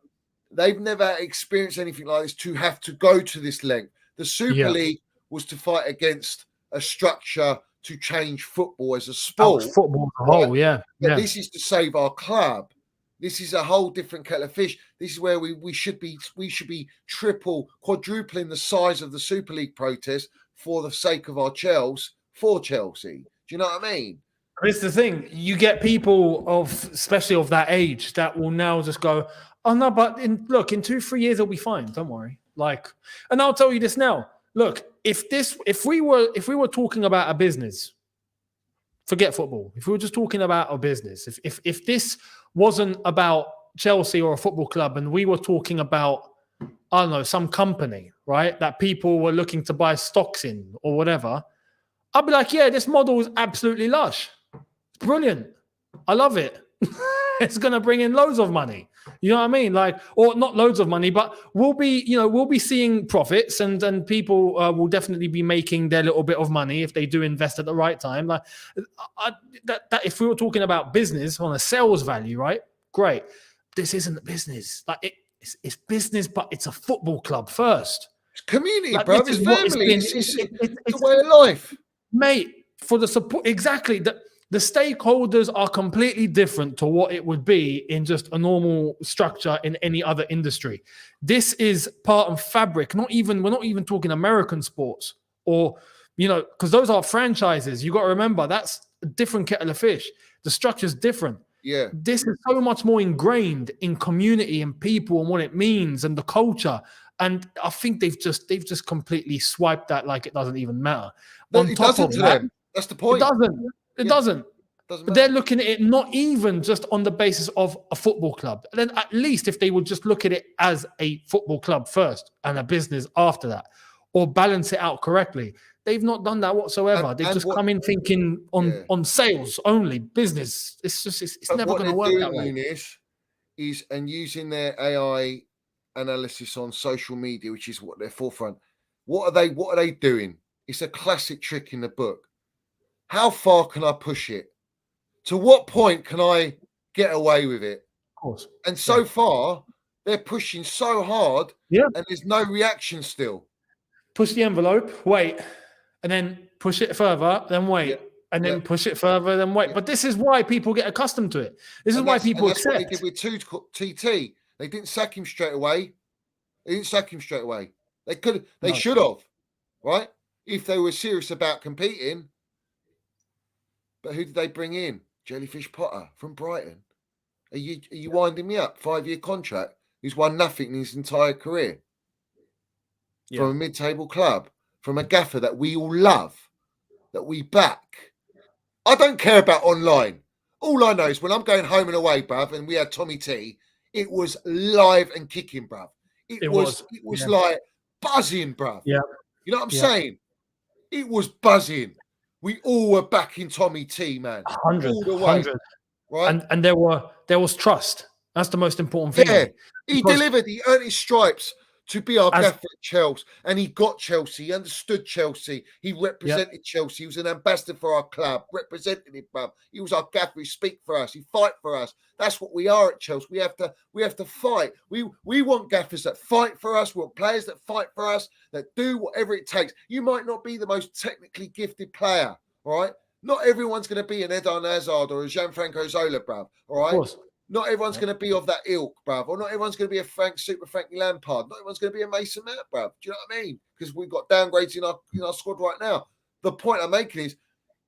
they've never experienced anything like this to have to go to this length. The Super League was to fight against a structure to change football as a sport. Football as a whole, But this is to save our club. This is a whole different kettle of fish. This is where we should be quadrupling the size of the Super League protest for the sake of our Chelsea. Do you know what I mean? It's the thing. You get people especially of that age that will now just go, oh no, but in 2-3 years it'll be fine. Don't worry. And I'll tell you this now. Look, if we were talking about a business, forget football. If we were just talking about a business, if this wasn't about Chelsea or a football club, and we were talking about, I don't know, some company, right, that people were looking to buy stocks in or whatever, I'd be like, yeah, this model is absolutely lush. It's brilliant. I love it. It's going to bring in loads of money. You know what I mean? Or not loads of money, but we'll be seeing profits, and people will definitely be making their little bit of money if they do invest at the right time. That if we were talking about business on a sales value, right? Great. This isn't a business. It's business, but it's a football club first. It's community, bro. It's family. It's a way of life, mate. For the support, exactly. The stakeholders are completely different to what it would be in just a normal structure in any other industry. This is part and fabric. We're not even talking American sports or, because those are franchises. You got to remember that's a different kettle of fish. The structure's different. Yeah. This is so much more ingrained in community and people and what it means and the culture. And I think they've just completely swiped that like it doesn't even matter. But it doesn't to them. That's the point. It doesn't. But they're looking at it not even just on the basis of a football club. And then at least if they would just look at it as a football club first and a business after that, or balance it out correctly. They've not done that whatsoever. They've just come in thinking on sales only, business. It's never going to work that way. Is using their AI analysis on social media, which is what their forefront. What are they doing? It's a classic trick in the book. How far can I push it? To what point can I get away with it? Of course. And so far, they're pushing so hard, and there's no reaction still. Push the envelope, wait, and then push it further, then wait, and then push it further, then wait. But this is why people get accustomed to it. This is why people accept. That's what they did with TT. They didn't sack him straight away. They should have, right? If they were serious about competing. But who did they bring in? Jellyfish Potter from Brighton. Are you winding me up? 5-year contract. Who's won nothing in his entire career. From a mid-table club. From a gaffer that we all love. That we back. I don't care about online. All I know is when I'm going home and away, bruv, and we had Tommy T, it was live and kicking, bruv. It was like buzzing, bruv. Yeah. You know what I'm saying? It was buzzing. We all were backing Tommy T, man. 100. Right? And there was trust. That's the most important thing. Yeah. He delivered. He earned his stripes to be our gaffer at Chelsea. And he got Chelsea. He understood Chelsea. He represented Chelsea. He was an ambassador for our club. Represented it, bruv. He was our gaffer. He speak for us. He fight for us. That's what we are at Chelsea. We have to fight. We want gaffers that fight for us. We want players that fight for us, that do whatever it takes. You might not be the most technically gifted player, all right? Not everyone's going to be an Eden Hazard or a Gianfranco Zola, bruv, all right? Of course. Not everyone's going to be of that ilk, bruv. Or not everyone's going to be a Super Frankie Lampard. Not everyone's going to be a Mason Mount, bruv. Do you know what I mean? Because we've got downgrades in our squad right now. The point I'm making is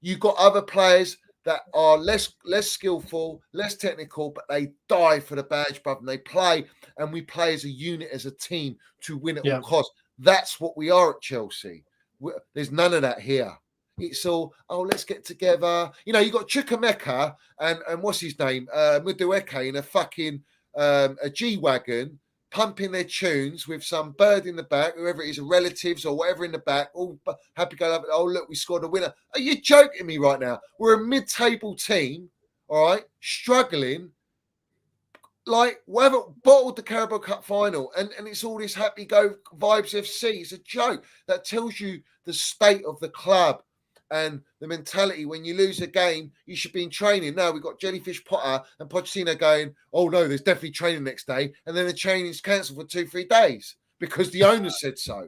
you've got other players that are less skillful, less technical, but they die for the badge, bruv, and they play, and we play as a unit, as a team to win at all costs. That's what we are at Chelsea. There's none of that here. It's all, let's get together. You know, you got Chukwuemeka and what's his name, Mudueke in a fucking a G-Wagon, pumping their tunes with some bird in the back, whoever it is, relatives or whatever in the back, all happy go, oh, look, we scored a winner. Are you joking me right now? We're a mid-table team, all right, struggling, like, whatever, bottled the Carabao Cup final, and it's all this happy go vibes FC. It's a joke. That tells you the state of the club and the mentality. When you lose a game, you should be in training. No, we've got Jellyfish Potter and Pochettino going, oh no, there's definitely training next day. And then the training's cancelled for 2-3 days because the owner said so.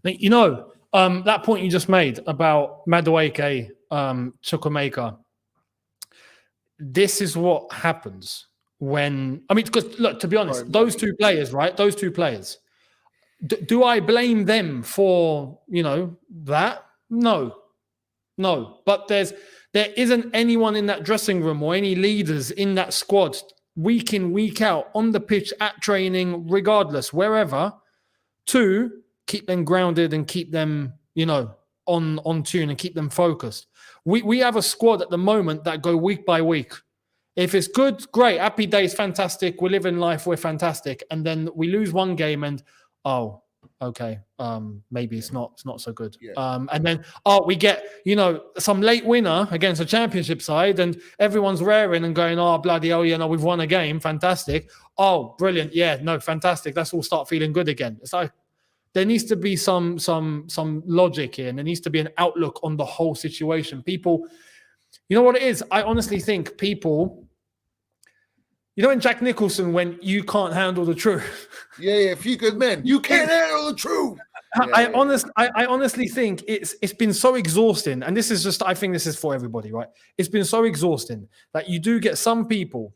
You know, that point you just made about Madueke, Chukwuemeka, this is what happens when, I mean, because look, to be honest, those two players, right? Those two players, do I blame them for, you know, that? No. But there isn't anyone in that dressing room or any leaders in that squad week in, week out on the pitch at training, regardless, wherever, to keep them grounded and keep them, you know, on tune and keep them focused. We have a squad at the moment that go week by week. If it's good, great, happy days, fantastic. We're living life, we're fantastic. And then we lose one game and, okay, maybe it's not so good. Yeah. And then, we get, you know, some late winner against a championship side and everyone's raring and going, bloody hell, you know, we've won a game, fantastic. Oh, brilliant, yeah, no, fantastic. Let's all start feeling good again. It's like, there needs to be some logic here, and there needs to be an outlook on the whole situation. People, you know what it is? I honestly think people, you know, in Jack Nicholson, when you can't handle the truth. Yeah, a few good men. You can't handle the truth. I honestly think it's been so exhausting, and this is just, I think this is for everybody, right? It's been so exhausting that you do get some people,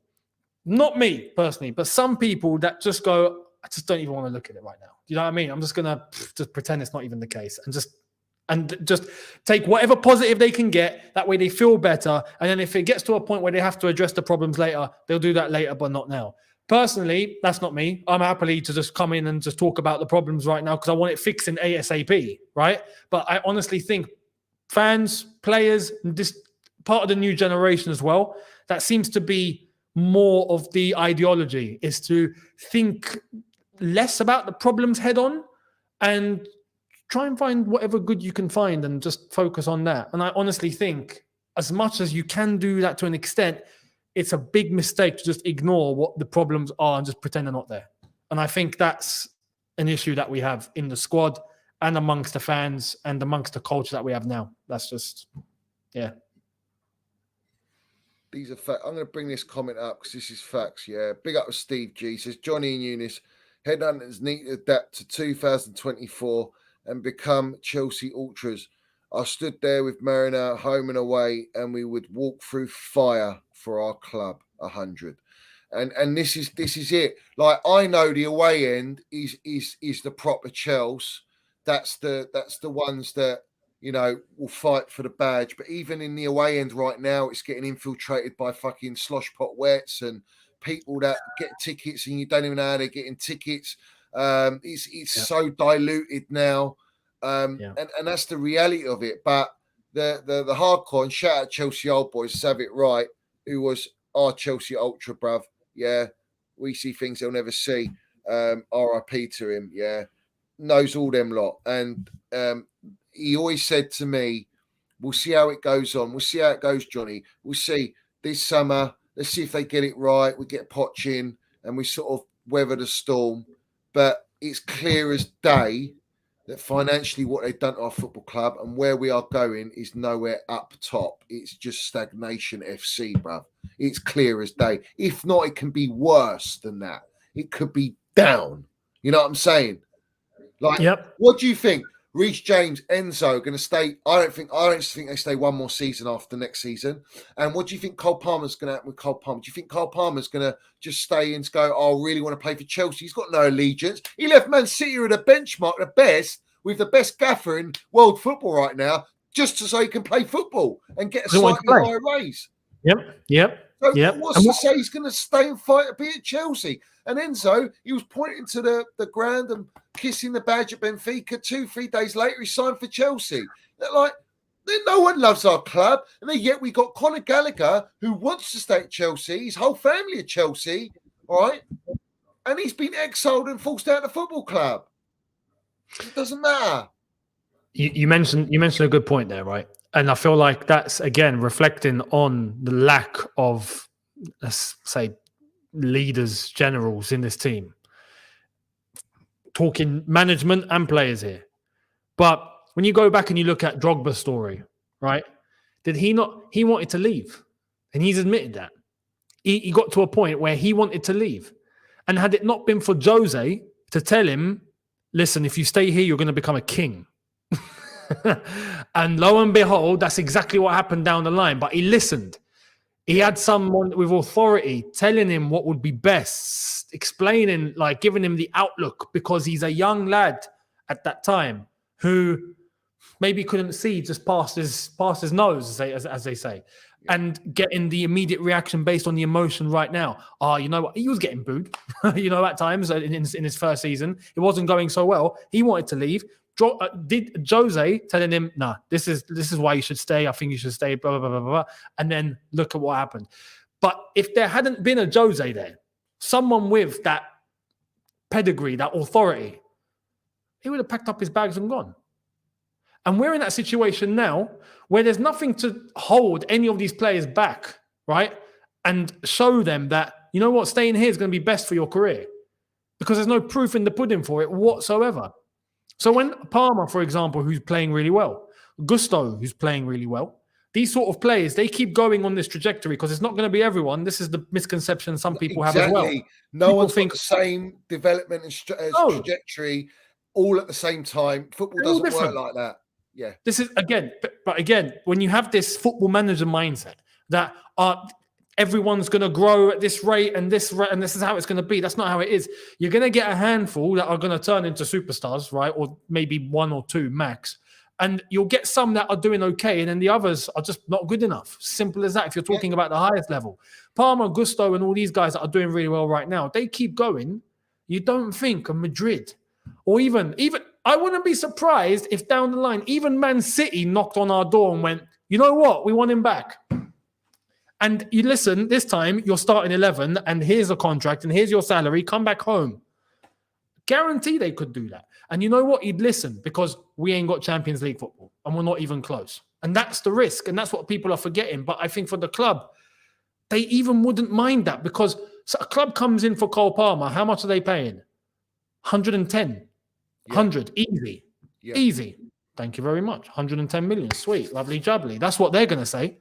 not me personally, but some people that just go, I just don't even want to look at it right now. You know what I mean? I'm just gonna just pretend it's not even the case, and just take whatever positive they can get. That way they feel better. And then if it gets to a point where they have to address the problems later, they'll do that later, but not now. Personally, that's not me. I'm happy to just come in and just talk about the problems right now because I want it fixing ASAP, right? But I honestly think fans, players, this part of the new generation as well, that seems to be more of the ideology, is to think less about the problems head on and try and find whatever good you can find and just focus on that. And I honestly think as much as you can do that to an extent, it's a big mistake to just ignore what the problems are and just pretend they're not there. And I think that's an issue that we have in the squad and amongst the fans and amongst the culture that we have now. That's just, yeah. These are facts. I'm going to bring this comment up because this is facts, yeah. Big up with Steve G. Says, Johnny and Eunice, headhunters need to adapt to 2024 and become Chelsea ultras. I stood there with Marina home and away, and we would walk through fire for our club. 100. And this is it. Like, I know the away end is the proper Chelsea. That's the ones that, you know, will fight for the badge. But even in the away end right now, it's getting infiltrated by fucking slosh pot wets and people that get tickets and you don't even know how they're getting tickets. It's so diluted now. And that's the reality of it. But the hardcore, and shout out Chelsea old boys, Sav it right, who was our Chelsea ultra, bruv. Yeah, we see things they'll never see. RIP to him. Yeah, knows all them lot. And he always said to me, we'll see how it goes on. We'll see how it goes, Johnny. We'll see this summer. Let's see if they get it right. We get Poch in and we sort of weather the storm. But it's clear as day that financially what they've done to our football club and where we are going is nowhere up top. It's just stagnation FC, bruv. It's clear as day. If not, it can be worse than that. It could be down. You know what I'm saying? Like, what do you think? Reece James, Enzo going to stay. I don't think they stay one more season after next season. And what do you think Cole Palmer's going to happen with Cole Palmer? Do you think Cole Palmer's going to just stay and go, oh, I really want to play for Chelsea? He's got no allegiance. He left Man City with a benchmark, the best, with the best gaffer in world football right now, just so he can play football and get a slightly higher raise. Yep. So what's to say he's going to stay and fight to be at Chelsea? And Enzo, he was pointing to the ground and kissing the badge at Benfica. 2-3 days later, he signed for Chelsea. They're like, no one loves our club. And then yet we got Conor Gallagher, who wants to stay at Chelsea. His whole family at Chelsea, all right? And he's been exiled and forced out of the football club. It doesn't matter. You mentioned a good point there, right? And I feel like that's, again, reflecting on the lack of, let's say, leaders, generals in this team. Talking management and players here. But when you go back and you look at Drogba's story, right? Did he not? He wanted to leave. And he's admitted that. He got to a point where he wanted to leave. And had it not been for Jose to tell him, listen, if you stay here, you're going to become a king. And lo and behold, that's exactly what happened down the line. But he listened. He had someone with authority telling him what would be best, explaining, like giving him the outlook, because he's a young lad at that time who maybe couldn't see just past his nose, as they say, and getting the immediate reaction based on the emotion right now. You know what? He was getting booed, at times in his first season. It wasn't going so well. He wanted to leave. Did Jose telling him, nah, this is why you should stay. I think you should stay, blah, blah, blah, blah, blah. And then look at what happened. But if there hadn't been a Jose there, someone with that pedigree, that authority, he would have packed up his bags and gone. And we're in that situation now where there's nothing to hold any of these players back, right? And show them that, you know what, staying here is going to be best for your career. Because there's no proof in the pudding for it whatsoever. So when Palmer, for example, who's playing really well, Gusto, who's playing really well, these sort of players, they keep going on this trajectory because it's not going to be everyone. This is the misconception some people have as well. No one's got the same development and trajectory all at the same time. Football doesn't work like that. Yeah. This is, but again, when you have this football manager mindset that everyone's going to grow at this rate and this is how it's going to be. That's not how it is. You're going to get a handful that are going to turn into superstars, right? Or maybe one or two max. And you'll get some that are doing okay, and then the others are just not good enough. Simple as that. If you're talking about the highest level. Palmer, Gusto, and all these guys that are doing really well right now, they keep going. You don't think of Madrid or even I wouldn't be surprised if down the line, even Man City knocked on our door and went, you know what? We want him back. And you listen, this time you're starting 11 and here's a contract and here's your salary. Come back home. Guarantee they could do that. And you know what? He'd listen because we ain't got Champions League football and we're not even close. And that's the risk. And that's what people are forgetting. But I think for the club, they even wouldn't mind that because a club comes in for Cole Palmer. How much are they paying? 110. 100. Easy. Yeah. Easy. Thank you very much. 110 million. Sweet. Lovely jubbly. That's what they're going to say.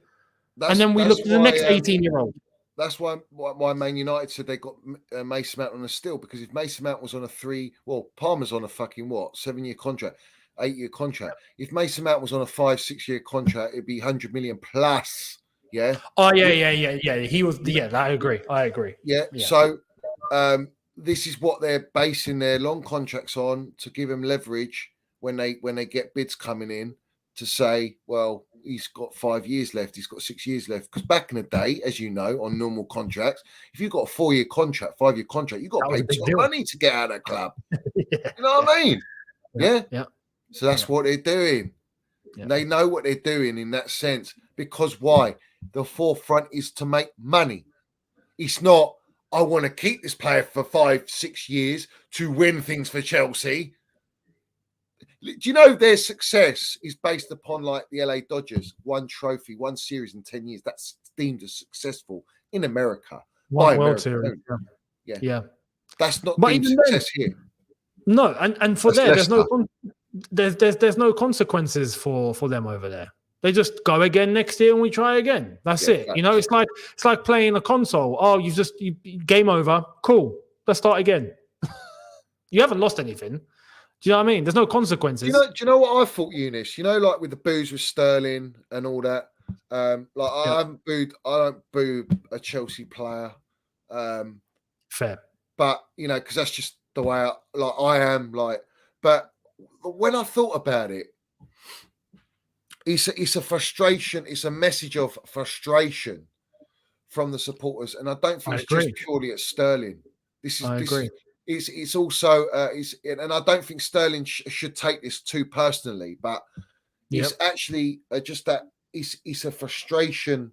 And then we look at the next 18-year-old. That's why Man United said they got Mason Mount on a steal, because if Mason Mount was on Palmer's on a fucking 7-year contract, 8-year contract. If Mason Mount was on a 5-6-year contract, it'd be 100 million plus. Yeah. Oh yeah. He was. Yeah, I agree. Yeah. So this is what they're basing their long contracts on to give them leverage when they get bids coming in to say, well, he's got 5 years left, he's got 6 years left. Because back in the day, as you know, on normal contracts, if you've got a 4-year contract, 5-year contract, you've got to pay some money to get out of the club. Yeah. You know what I mean? Yeah. So that's what they're doing. Yeah. They know what they're doing in that sense. Because why? The forefront is to make money. It's not, I want to keep this player for 5-6 years to win things for Chelsea. Do you know their success is based upon like the LA Dodgers, 1 trophy, 1 series in 10 years? That's deemed as successful in America. One World Series. Yeah. That's not deemed success here. No, and for there, there's no consequences for them over there. They just go again next year and we try again. That's it. You know, it's like playing a console. Oh, you game over. Cool. Let's start again. You haven't lost anything. Do you know what I mean? There's no Do consequences. you know what I thought, Eunice? You know, like with the boos with Sterling and all that. I don't boo a Chelsea player. Fair. But because that's just the way I am. But when I thought about it, it's a frustration. It's a message of frustration from the supporters, and I don't think it's just purely at Sterling. I agree. It's also and I don't think Sterling should take this too personally, but it's actually just that it's a frustration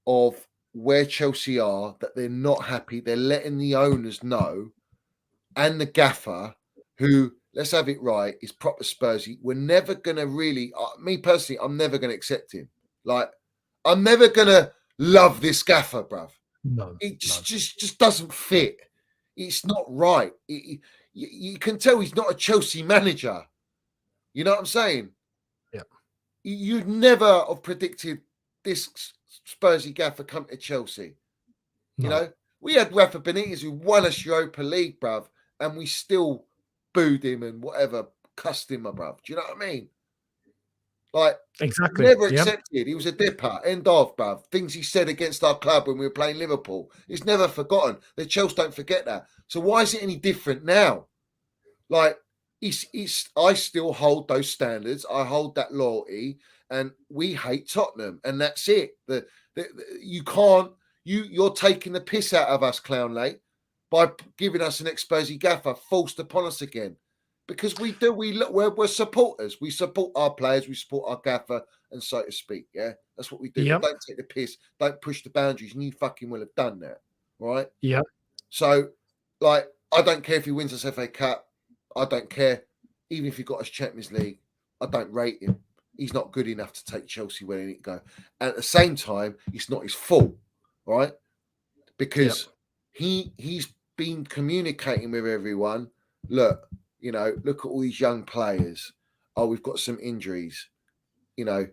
of where Chelsea are, that they're not happy. They're letting the owners know, and the gaffer, who, let's have it right, is proper Spursy. We're never gonna really, me personally, I'm never gonna accept him. Like, I'm never gonna love this gaffer, bruv. No, it just doesn't fit. It's not right. You can tell he's not a Chelsea manager. You know what I'm saying? Yeah. You'd never have predicted this Spursy gaffer come to Chelsea. You know, we had Rafa Benitez who won us Europa League, bruv, and we still booed him and whatever, cussed him, bruv. Do you know what I mean? Like, exactly. Never accepted. He was a dipper. End of, bruv. Things he said against our club when we were playing Liverpool. It's never forgotten. The Chelsea don't forget that. So why is it any different now? Like, I still hold those standards. I hold that loyalty, and we hate Tottenham, and that's it. You can't. You're taking the piss out of us, Clownley, by giving us an exposé gaffer forced upon us again. Because we're supporters. We support our players. We support our gaffer, and so to speak. Yeah, that's what we do. Yep. Don't take the piss. Don't push the boundaries. And you fucking will have done that, right? Yeah. So, like, I don't care if he wins us FA Cup. I don't care. Even if he got us Champions League, I don't rate him. He's not good enough to take Chelsea where they need to go. And at the same time, it's not his fault, right? Because he's been communicating with everyone. Look. Look at all these young players. Oh, we've got some injuries. The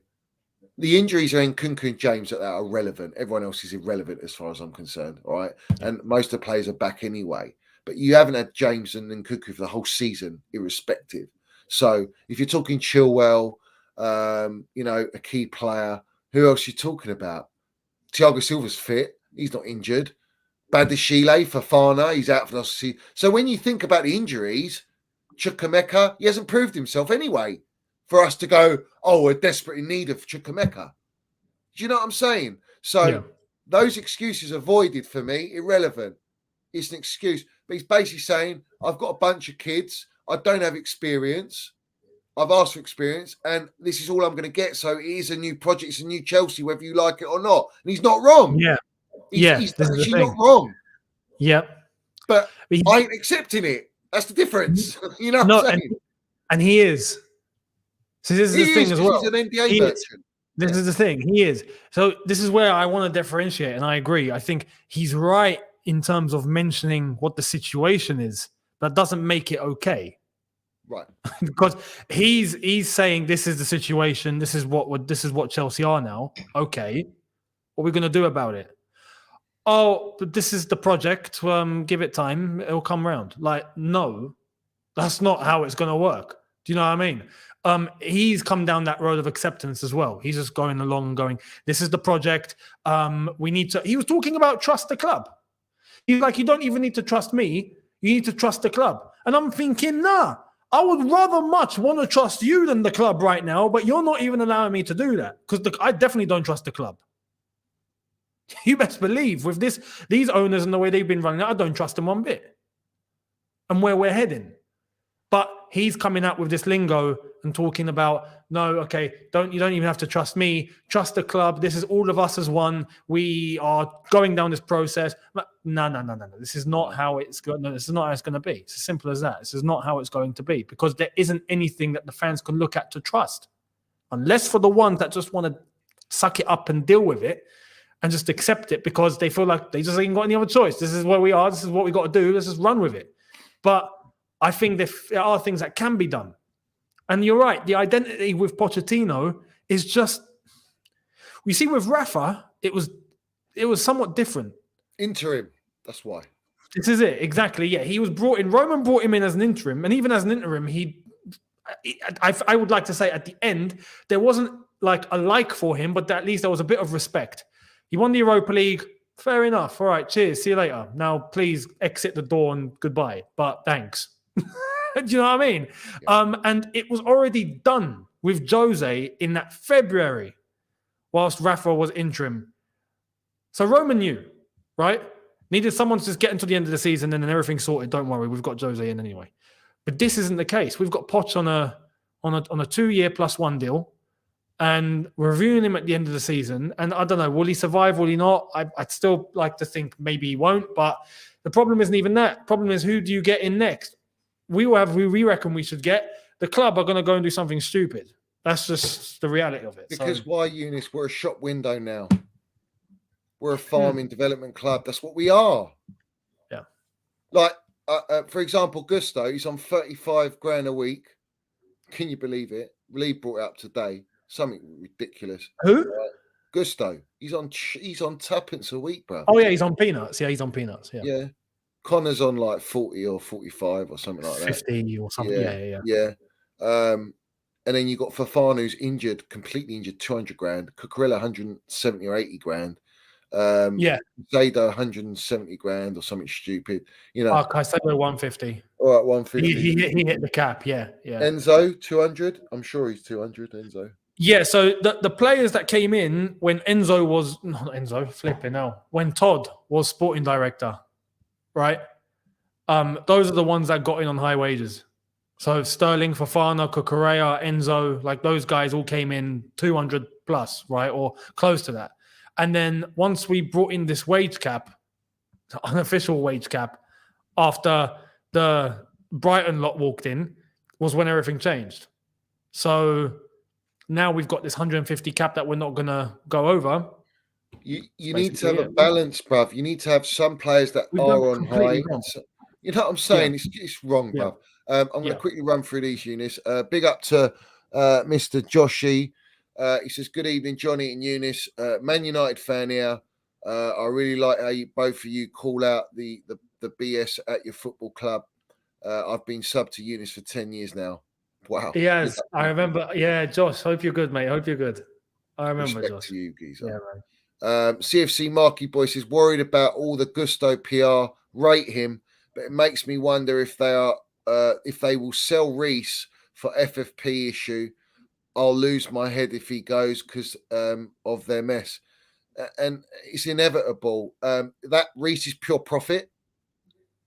injuries are in Nkunku and James that are relevant. Everyone else is irrelevant as far as I'm concerned. All right. And most of the players are back anyway. But you haven't had James and Nkunku for the whole season, irrespective. So if you're talking Chilwell, a key player, who else are you talking about? Thiago Silva's fit. He's not injured. Badishile, Fofana, he's out for the season. So when you think about the injuries, Chukwuemeka, he hasn't proved himself anyway for us to go, oh, we're desperate in need of Chukwuemeka. Do you know what I'm saying? So those excuses are voided for me, irrelevant. It's an excuse. But he's basically saying, I've got a bunch of kids. I don't have experience. I've asked for experience, and this is all I'm going to get. So it is a new project. It's a new Chelsea, whether you like it or not. And he's not wrong. Yeah. He's actually not wrong. Yeah. But I ain't accepting it. That's the difference. You know what I'm saying? And he is. So this is the thing as well. He's an NDA merchant. This is the thing. He is. So this is where I want to differentiate, and I agree. I think he's right in terms of mentioning what the situation is. That doesn't make it okay. Right. Because he's saying this is the situation. This is what Chelsea are now. Okay. What are we going to do about it? Oh, but this is the project. Give it time. It'll come around. Like, no, that's not how it's going to work. Do you know what I mean? He's come down that road of acceptance as well. He's just going along and going, this is the project. We need to. He was talking about trust the club. He's like, you don't even need to trust me. You need to trust the club. And I'm thinking, nah, I would rather much want to trust you than the club right now, but you're not even allowing me to do that because I definitely don't trust the club. You best believe with these owners and the way they've been running, I don't trust them one bit. And where we're heading. But he's coming out with this lingo and talking about, no, okay, you don't even have to trust me. Trust the club. This is all of us as one. We are going down this process. No. This is not how it's going. No, this is not how it's going to be. It's as simple as that. This is not how it's going to be because there isn't anything that the fans can look at to trust. Unless for the ones that just want to suck it up and deal with it and just accept it because they feel like they just ain't got any other choice. This is where we are. This is what we got to do. Let's just run with it. But I think there are things that can be done. And you're right. The identity with Pochettino is just, we see with Rafa, it was somewhat different. Interim. That's why. This is it. Exactly. Yeah. He was brought in. Roman brought him in as an interim. And even as an interim, I would like to say at the end, there wasn't like a like for him, but at least there was a bit of respect. He won the Europa League. Fair enough. All right. Cheers. See you later. Now, please exit the door and goodbye. But thanks. Do you know what I mean? Yeah. And it was already done with Jose in that February, whilst Rafa was interim. So Roman knew, right? Needed someone to just get into the end of the season and then everything's sorted. Don't worry, we've got Jose in anyway. But this isn't the case. We've got Poch on a 2-year +1 deal, and we're reviewing him at the end of the season. And I don't know, will he survive? Will he not? I'd still like to think maybe he won't. But the problem isn't even that. The problem is, who do you get in next? We reckon we should get. The club are going to go and do something stupid. That's just the reality of it. Because why, Eunice? We're a shop window now. We're a farming development club. That's what we are. Yeah. Like, for example, Gusto, he's on 35 grand a week. Can you believe it? Lee brought it up today. Something ridiculous. Who? Gusto. He's on tuppence a week, bro. Oh yeah, he's on peanuts. Yeah, he's on peanuts. Yeah. Yeah. Connor's on like 40 or 45 or something like that. 50 or something. Yeah. And then you got Fafana, who's injured, completely injured, 200 grand. Cucurella, 170 or 80 grand. Zayda, 170 grand or something stupid. You know. I said we're 150. All right, 150. He hit the cap. Yeah. Enzo, 200. I'm sure he's 200. Enzo. Yeah. So the players that came in when Enzo was not Enzo, flipping now. When Todd was sporting director, right? Those are the ones that got in on high wages. So Sterling, Fofana, Cucurella, Enzo, like those guys all came in 200 plus, right? Or close to that. And then once we brought in this wage cap, the unofficial wage cap, after the Brighton lot walked in, was when everything changed. So now we've got this 150 cap that we're not going to go over. You need to have a balance, bruv. You need to have some players that are on high. You know what I'm saying? It's wrong, bruv. I'm going to quickly run through these, Eunice. Big up to Mr. Joshy. He says, good evening, Johnny and Eunice. Man United fan here. I really like how both of you call out the BS at your football club. I've been sub to Eunice for 10 years now. Wow. Yes, I remember. Yeah, Josh, hope you're good, mate. Hope you're good. I remember, Respect Josh. to you, geezer. Yeah, man. CFC Marky Boy says, worried about all the Gusto PR. Rate him, but it makes me wonder if they will sell Reece for FFP issue. I'll lose my head if he goes because of their mess. And it's inevitable. That Reece is pure profit.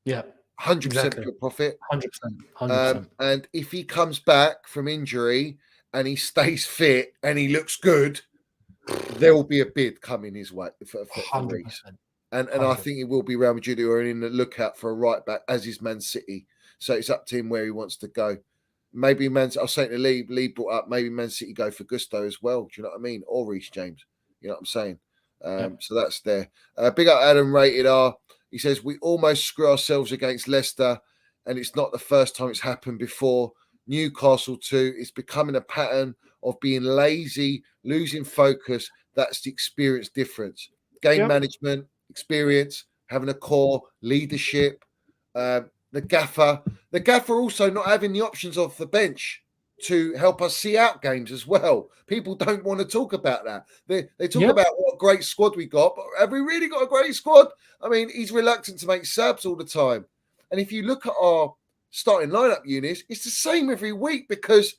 Yeah. 100% pure profit. 100%. And if he comes back from injury and he stays fit and he looks good, there will be a bid coming his way for Reece. And I think it will be Real Madrid who are in the lookout for a right back, as is Man City. So it's up to him where he wants to go. Maybe I was saying to Lee brought up maybe Man City go for Gusto as well. Do you know what I mean? Or Reece James. You know what I'm saying? So that's there. Big up Adam Rated R. He says, we almost screw ourselves against Leicester, and it's not the first time it's happened before. Newcastle too. It's becoming a pattern of being lazy, losing focus. That's the experience difference. Game management, experience, having a core, leadership, the gaffer also not having the options off the bench to help us see out games as well. People don't want to talk about that. They talk about what great squad we got, but have we really got a great squad? I mean, he's reluctant to make subs all the time. And if you look at our starting lineup, Eunice, it's the same every week because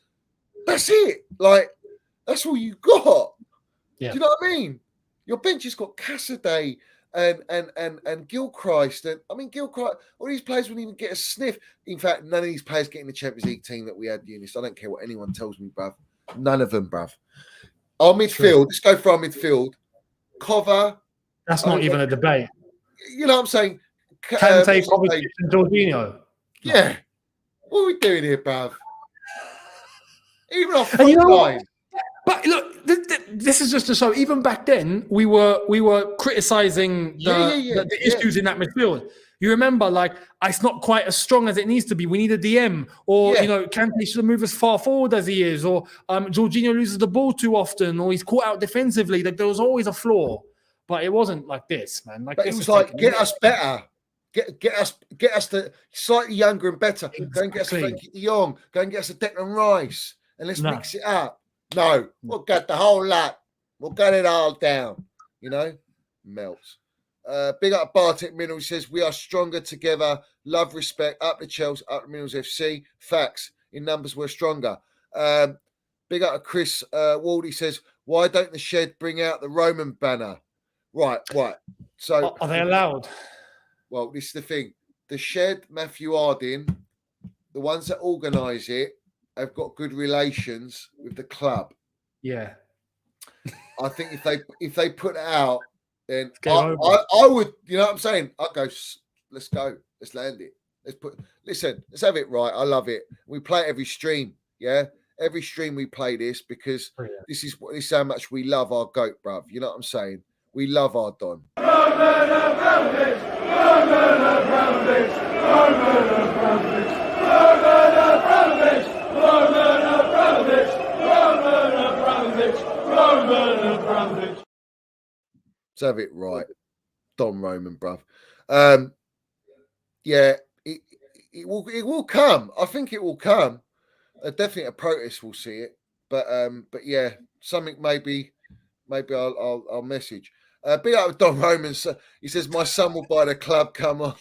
that's it. Like, that's all you got. Yeah. Do you know what I mean? Your bench has got Cassaday and Gilchrist. And I mean, Gilchrist, all these players wouldn't even get a sniff. In fact, none of these players get in the Champions League team that we had, Eunice. I don't care what anyone tells me, bruv. None of them, bruv. Our midfield, let's go for our midfield. Cover. That's not even a debate. You know what I'm saying? Kante, Kovacic, and Jorginho. Yeah. What are we doing here, bruv? Even our front line. But look, this is just to show. Even back then, we were criticizing the issues in that midfield. You remember, like, it's not quite as strong as it needs to be. We need a DM, or Kante should move as far forward as he is, or Jorginho loses the ball too often, or he's caught out defensively. Like, there was always a flaw, but it wasn't like this, man. Like, but it was like, get us better. Get us the slightly younger and better. Go and get us Exactly. Frankie de Jong. Go and get us a Declan Rice, and let's No. mix it up. No, we'll get the whole lot. We'll get it all down. You know, melts. Big up Bartek Minerals says we are stronger together. Love, respect. Up the Chelsea, up the Minerals FC. Facts. In numbers, we're stronger. Big up Chris Waldy says, why don't the Shed bring out the Roman banner? Right. So Are they allowed? well, this is the thing. The Shed, Matthew Harding, the ones that organise it, have got good relations with the club. Yeah. I think if they put it out, then Go I would, you know what I'm saying? I'd go, let's go. Let's land it. Let's have it right. I love it. We play it every stream. Yeah. Every stream we play this because this is how much we love our goat, bruv. You know what I'm saying? We love our Don. Let's have it right. Don Roman, bruv. Yeah, it will come. I think it will come. Definitely a protest will see it. But yeah, something maybe I'll message. Big up with Don Roman. He says, my son will buy the club. Come on.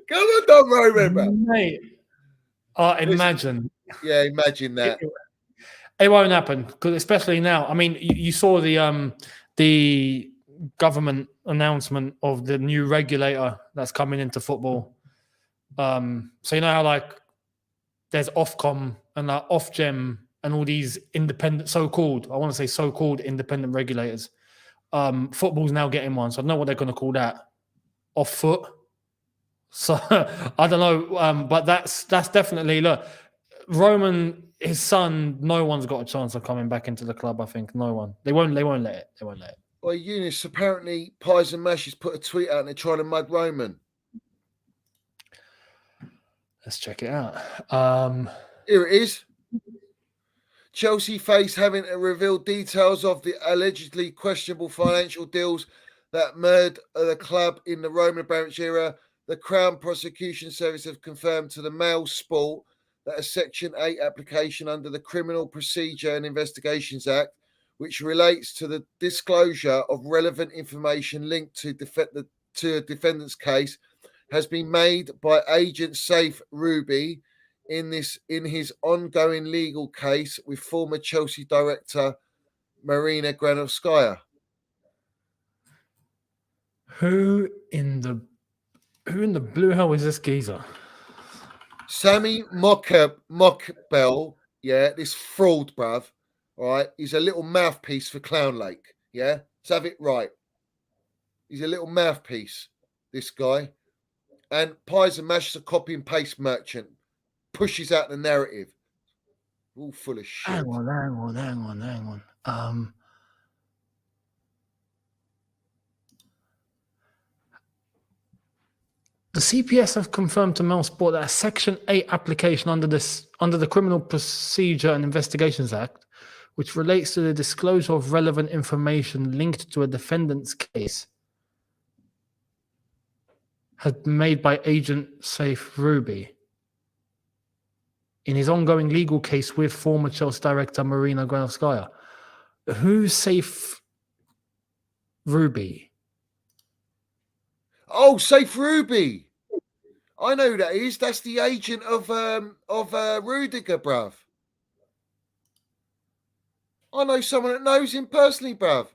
Come on, Don Roman, bro. Mate, imagine. Yeah, imagine that. It won't happen because especially now. I mean, you saw the government announcement of the new regulator that's coming into football. So you know how like there's Ofcom and like Ofgem and all these independent so-called independent regulators. Football's now getting one, so I don't know what they're going to call that. Off foot. So I don't know, but that's definitely look. Roman, his son, no one's got a chance of coming back into the club. I think no one. They won't let it. Well, Eunice, apparently Pies and Mash has put a tweet out and they're trying to mud Roman. Let's check it out. Here it is. Chelsea face having to reveal details of the allegedly questionable financial deals that marred the club in the Roman Abramovich era. The Crown Prosecution Service have confirmed to the Mail Sport that a Section 8 application under the Criminal Procedure and Investigations Act, which relates to the disclosure of relevant information linked to a defendant's case, has been made by agent Saif Ruby in his ongoing legal case with former Chelsea director Marina Granovskaya. Who in the blue hell is this geezer? Sammy Mockbell, yeah, this fraud, bruv. All right, he's a little mouthpiece for Clown Lake. Yeah, let's have it right. He's a little mouthpiece, this guy. And Pies and Mash is a copy and paste merchant. Pushes out the narrative. All full of shit. Hang on. The CPS have confirmed to Mail Sport that a Section 8 application under the Criminal Procedure and Investigations Act, which relates to the disclosure of relevant information linked to a defendant's case, has been made by agent Saif Ruby in his ongoing legal case with former Chelsea director Marina Granovskaya. Who's Saif Ruby? Oh, Saif Ruby. I know who that is. That's the agent of Rudiger, bruv. I know someone that knows him personally, bruv.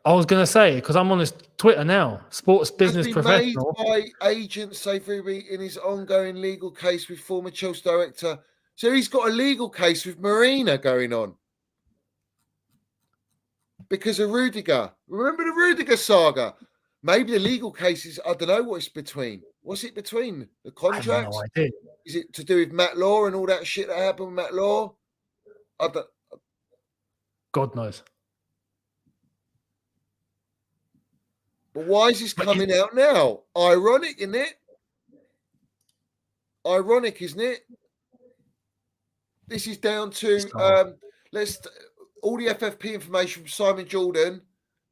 I was going to say, because I'm on his Twitter now, sports business Has been professional. made by agent Saif Ruby in his ongoing legal case with former Chelsea director. So he's got a legal case with Marina going on. Because of Rudiger. Remember the Rudiger saga? Maybe the legal cases, I don't know what it's between. What's it between? The contracts? I have no idea. Is it to do with Matt Law and all that shit that happened with Matt Law? God knows. But why is this coming out now? Ironic, isn't it? Ironic, isn't it? This is down to all the FFP information from Simon Jordan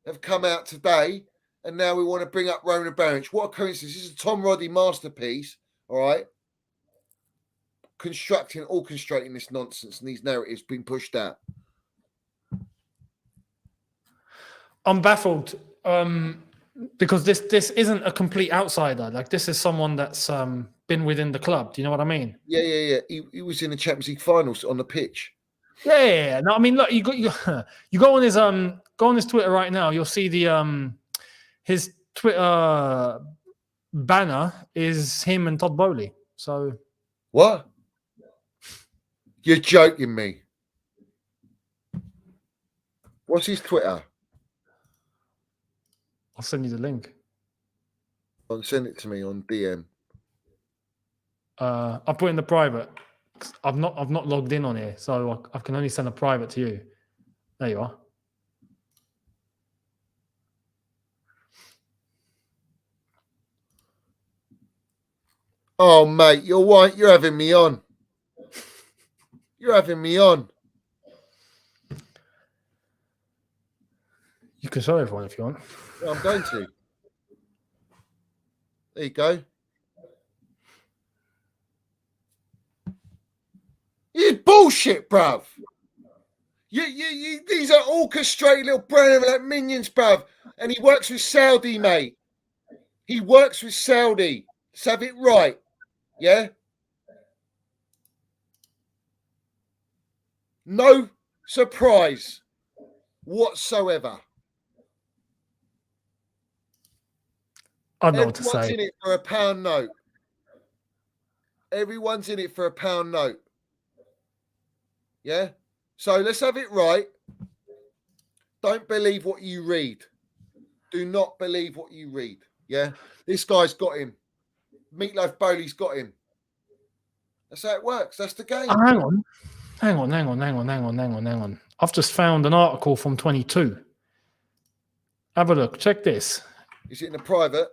have come out today. and now we want to bring up Roman Abramovich. What a coincidence. This is a Tom Roddy masterpiece, all right? Orchestrating this nonsense and these narratives being pushed out. I'm baffled because this isn't a complete outsider. Like, this is someone that's been within the club. Do you know what I mean? Yeah. He was in the Champions League finals on the pitch. Yeah. No, I mean, look, you go on his Twitter right now. You'll see the his Twitter banner is him and Todd Bowley. So what? You're joking me. What's his Twitter? I'll send you the link. Send it to me on DM. I'll put it in the private. I've not logged in on here, so I can only send a private to you. There you are. Oh, mate, you're white. You're having me on. You're having me on. You can show everyone if you want. Yeah, I'm going to. There you go. You bullshit, bruv. You these are orchestrated little brand like minions, bruv. And he works with Saudi, mate. He works with Saudi. Let's have it right. Yeah? No surprise whatsoever. I don't know what to Everyone's say. in it for a pound note. Everyone's in it for a pound note. Yeah? So let's have it right. Don't believe what you read. Do not believe what you read. Yeah? This guy's got him. Meatloaf Bowley's got him. That's how it works. That's the game. Hang on. I've just found an article from 22. Have a look. Check this. Is it in the private?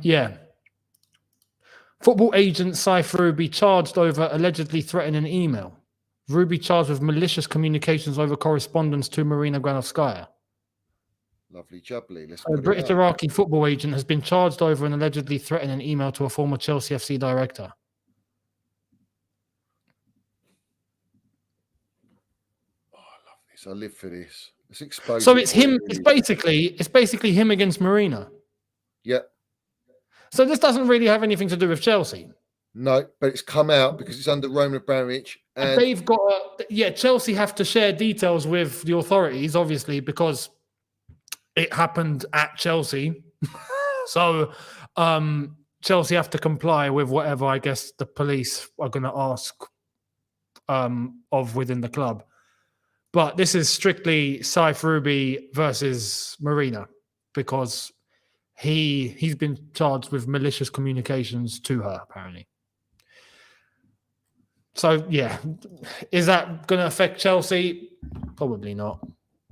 Yeah. Football agent Saif Ruby charged over allegedly threatening an email. Ruby charged with malicious communications over correspondence to Marina Granovskaya. Lovely jubbly. Let's A British Iraqi football agent has been charged over an allegedly threatening email to a former Chelsea FC director. Oh, I love this. I live for this. Let's expose. So it's him. It's basically him against Marina. Yeah. So this doesn't really have anything to do with Chelsea. No, but it's come out because it's under Roman Abramovich. And They've got, Chelsea have to share details with the authorities, obviously, because it happened at Chelsea. So Chelsea have to comply with whatever, I guess, the police are going to ask of within the club. But this is strictly Saif Ruby versus Marina because he's been charged with malicious communications to her, apparently. So, yeah, is that going to affect Chelsea? Probably not.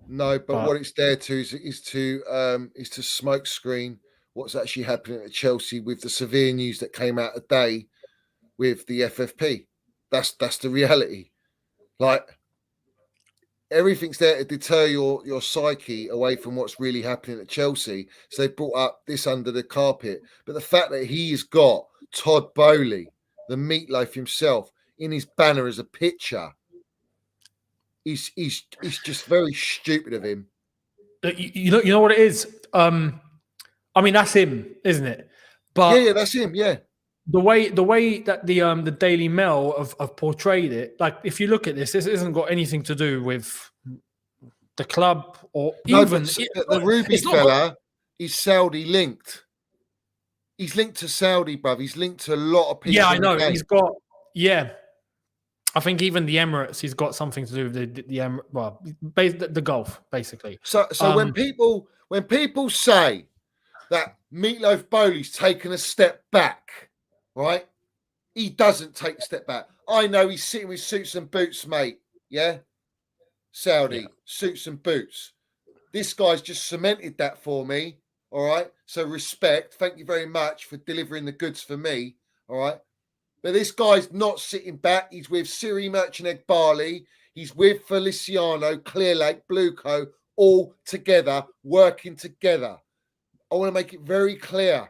No, but what it's there to is to smoke screen what's actually happening at Chelsea with the severe news that came out today with the FFP. That's the reality. Like, everything's there to deter your psyche away from what's really happening at Chelsea. So they brought up this under the carpet. But the fact that he's got Todd Bowley, the meatloaf himself, in his banner as a picture, he's just very stupid of him. You know what it is? I mean, that's him, isn't it? But yeah, that's him. Yeah. The way that the Daily Mail have portrayed it, like if you look at this isn't got anything to do with the club or even the Ruby fella is Saudi linked. He's linked to Saudi, bruv. He's linked to a lot of people. Yeah, I know. He's got I think even the Emirates, he's got something to do with the Gulf, basically. So when people say that Meatloaf Bowley's taken a step back, right? He doesn't take a step back. I know he's sitting with suits and boots, mate. Yeah? Saudi, suits and boots. This guy's just cemented that for me. All right? So respect. Thank you very much for delivering the goods for me. All right? But this guy's not sitting back. He's with Siri Merchant Barley. He's with Feliciano, Clearlake, Blueco, all together, working together. I want to make it very clear.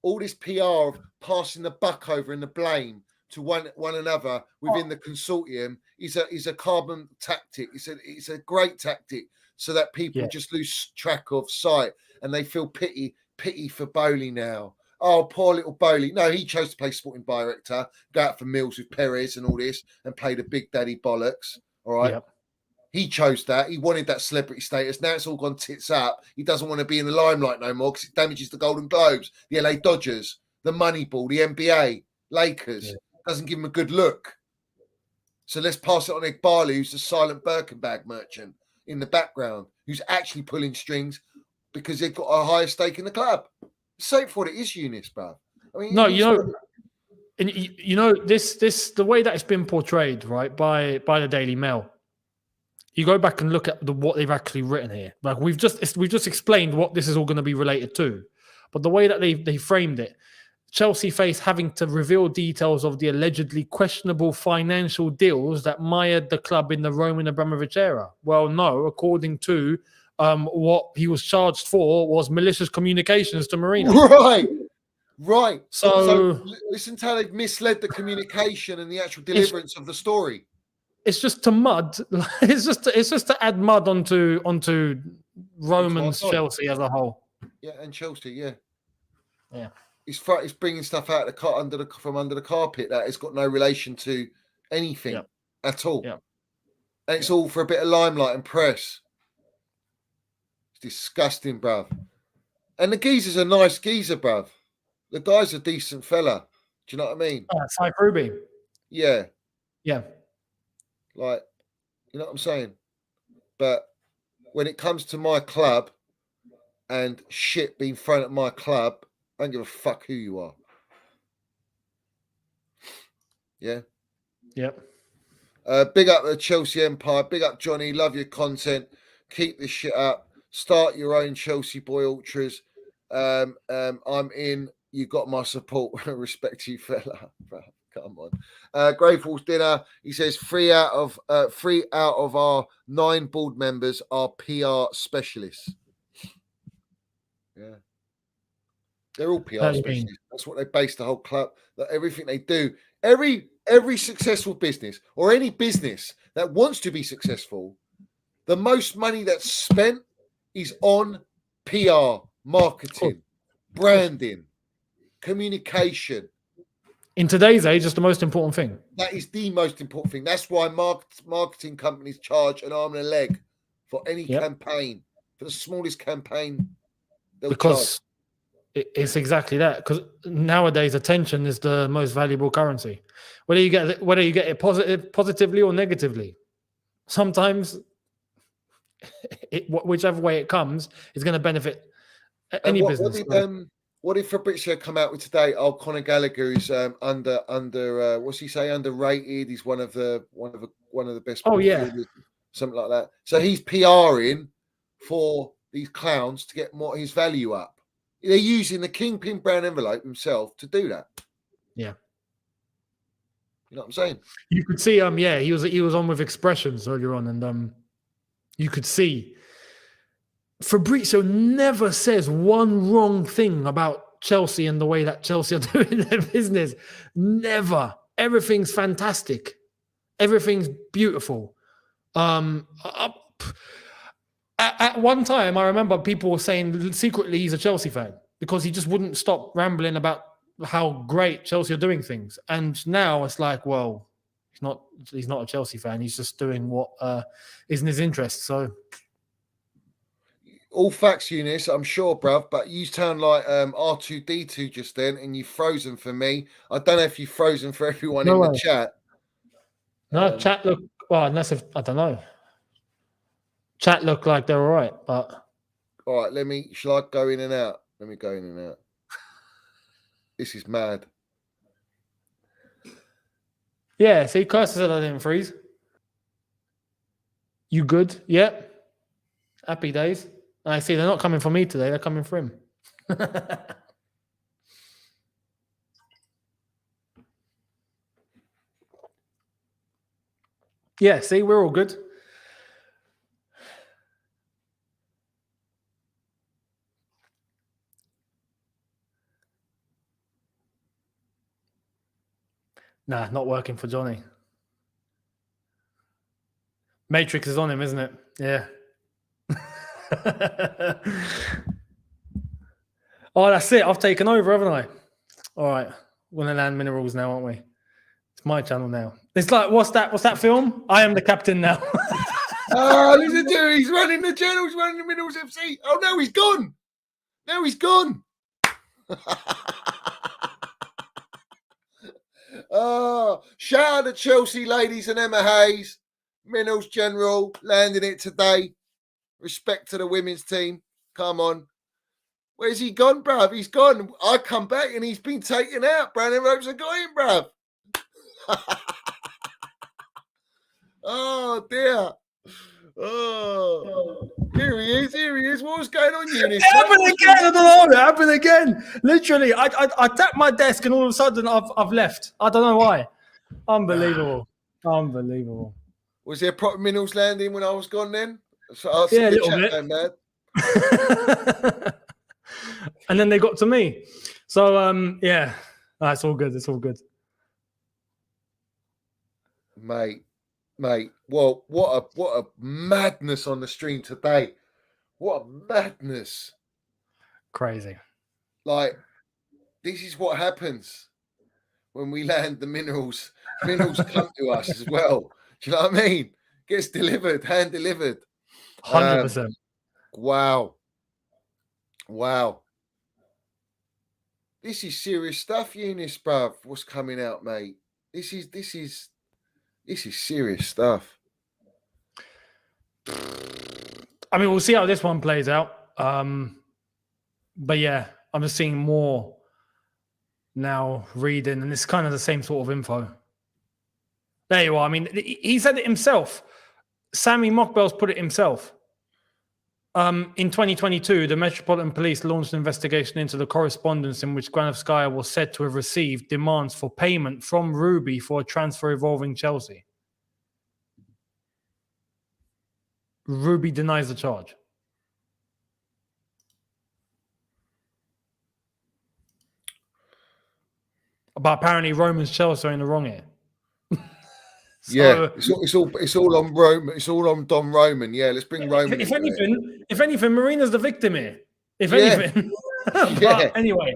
All this PR of passing the buck over and the blame to one another within the consortium is a carbon tactic. It's a great tactic so that people just lose track of sight and they feel pity for Bowley now. Oh, poor little Bowley. No, he chose to play sporting director, go out for meals with Perez and all this, and play the big daddy bollocks. All right. Yep. He chose that. He wanted that celebrity status. Now it's all gone tits up. He doesn't want to be in the limelight no more because it damages the Golden Globes, the LA Dodgers, the Moneyball, the NBA, Lakers. Doesn't give him a good look. So let's pass it on Iqbal, who's the silent Birkin bag merchant in the background, who's actually pulling strings because they've got a higher stake in the club. Say it for what it is, Eunice, bro. I mean, No, this the way that it's been portrayed, right, by the Daily Mail. You go back and look at what they've actually written here. Like we've just explained what this is all going to be related to, but the way that they framed it, Chelsea face having to reveal details of the allegedly questionable financial deals that mired the club in the Roman Abramovich era. Well, no, according to what he was charged for was malicious communications to Marina. Right. So listen to how they've misled the communication and the actual deliverance of the story. It's just to mud. It's just to add mud onto Roman's Chelsea as a whole. Yeah, and Chelsea, yeah. It's bringing stuff out from under the carpet that it's got no relation to anything at all. Yeah. And it's all for a bit of limelight and press. It's disgusting, bruv. And the geezer's a nice geezer, bruv. The guy's a decent fella. Do you know what I mean? Cy Ruby. Yeah. Yeah. Like, you know what I'm saying? But when it comes to my club and shit being thrown at my club, I don't give a fuck who you are. Yeah? Yep. Big up the Chelsea Empire. Big up Johnny. Love your content. Keep this shit up. Start your own Chelsea Boy Ultras. I'm in. You got my support. Respect to you, fella. Come on. Grateful's dinner. He says 3 out of our 9 board members are PR specialists. Yeah. They're all PR specialists. That's what they base the whole club, that everything they do. Every successful business or any business that wants to be successful, the most money that's spent is on PR, marketing, branding, communication. In today's age, it's the most important thing. That is the most important thing. That's why marketing companies charge an arm and a leg for any campaign, for the smallest campaign. Because it's exactly that. Because nowadays, attention is the most valuable currency. Whether you get it positively or negatively, sometimes whichever way it comes is going to benefit any business. What did Fabrizio come out with today? Oh, Conor Gallagher is under what's he say? Underrated. He's one of the best. Oh yeah, something like that. So he's PRing for these clowns to get more his value up. They're using the Kingpin brown envelope himself to do that. Yeah. You know what I'm saying? You could see he was on with Expressions earlier on, and you could see Fabrizio never says one wrong thing about Chelsea and the way that Chelsea are doing their business. Never. Everything's fantastic. Everything's beautiful. At one time, I remember people were saying secretly he's a Chelsea fan because he just wouldn't stop rambling about how great Chelsea are doing things. And now it's like, well, he's not a Chelsea fan. He's just doing what is in his interest. So all facts, Eunice, I'm sure, bruv, but you sound like R2D2 just then, and you've frozen for me. I don't know if you've frozen for everyone the chat. No, chat look well, unless I don't know. Chat look like they're all right, but all right, shall I go in and out? Let me go in and out. This is mad. Yeah, see, Curse said I didn't freeze. You good? Yep. Happy days. I see they're not coming for me today, they're coming for him. Yeah, see, we're all good. Nah, not working for Johnny. Matrix is on him, isn't it? Yeah. Oh, that's it. I've taken over, haven't I? All right. We're going to land minerals now, aren't we? It's my channel now. It's like, what's that film? I am the captain now. Oh, listen to him. He's running the channel. He's running the Minerals FC. Oh, no, he's gone. Now he's gone. Oh, shout out to Chelsea ladies and Emma Hayes, Minerals General, landing it today. Respect to the women's team. Come on. Where's he gone, bruv? He's gone. I come back and he's been taken out. Brandon Ropes have got him, bruv. Oh, dear. Oh, here he is. Here he is. What's going on, Eunice? It happened again. I don't know. It happened again. Literally, I tapped my desk and all of a sudden I've left. I don't know why. Unbelievable. Unbelievable. Was there proper Minerals landing when I was gone then? So I'll Yeah, a the little chat bit. then, man. And then they got to me. So yeah, it's all good. It's all good. Mate, well, what a madness on the stream today. What a madness. Crazy. Like, this is what happens when we land the minerals. Minerals come to us as well. Do you know what I mean? Gets delivered, hand delivered. 100%. Wow. This is serious stuff, Eunice, bruv. What's coming out, mate? This is serious stuff. I mean, we'll see how this one plays out. But yeah, I'm just seeing more now reading, and it's kind of the same sort of info. There you are. I mean, he said it himself. Sammy Mockbell's put it himself. In 2022, the Metropolitan Police launched an investigation into the correspondence in which Granovskaya was said to have received demands for payment from Ruby for a transfer involving Chelsea. Ruby denies the charge. But apparently Roman's Chelsea are in the wrong here. Yeah, it's all on Roman. It's all on Don Roman. Yeah, let's bring Roman. If anything, Marina's the victim here. If Yeah. anything. But Yeah. anyway,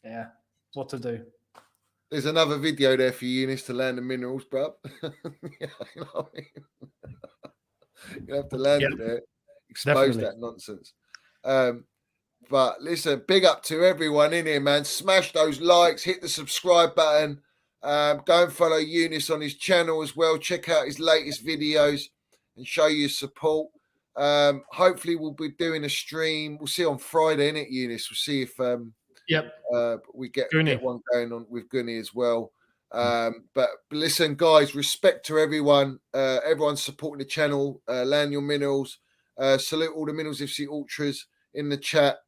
yeah, what to do? There's another video there for you, Eunice, to land the minerals, bruv. Yeah, you know what I mean? You have to land it there, expose Definitely. that nonsense. But listen, big up to everyone in here, man. Smash those likes, hit the subscribe button. Go and follow Eunice on his channel as well. Check out his latest videos and show your support. Hopefully, we'll be doing a stream. We'll see on Friday, innit, Eunice? We'll see if we get one going on with Gunny as well. But listen, guys, respect to everyone. Everyone's supporting the channel. Land your minerals. Salute all the Minerals FC Ultras in the chat.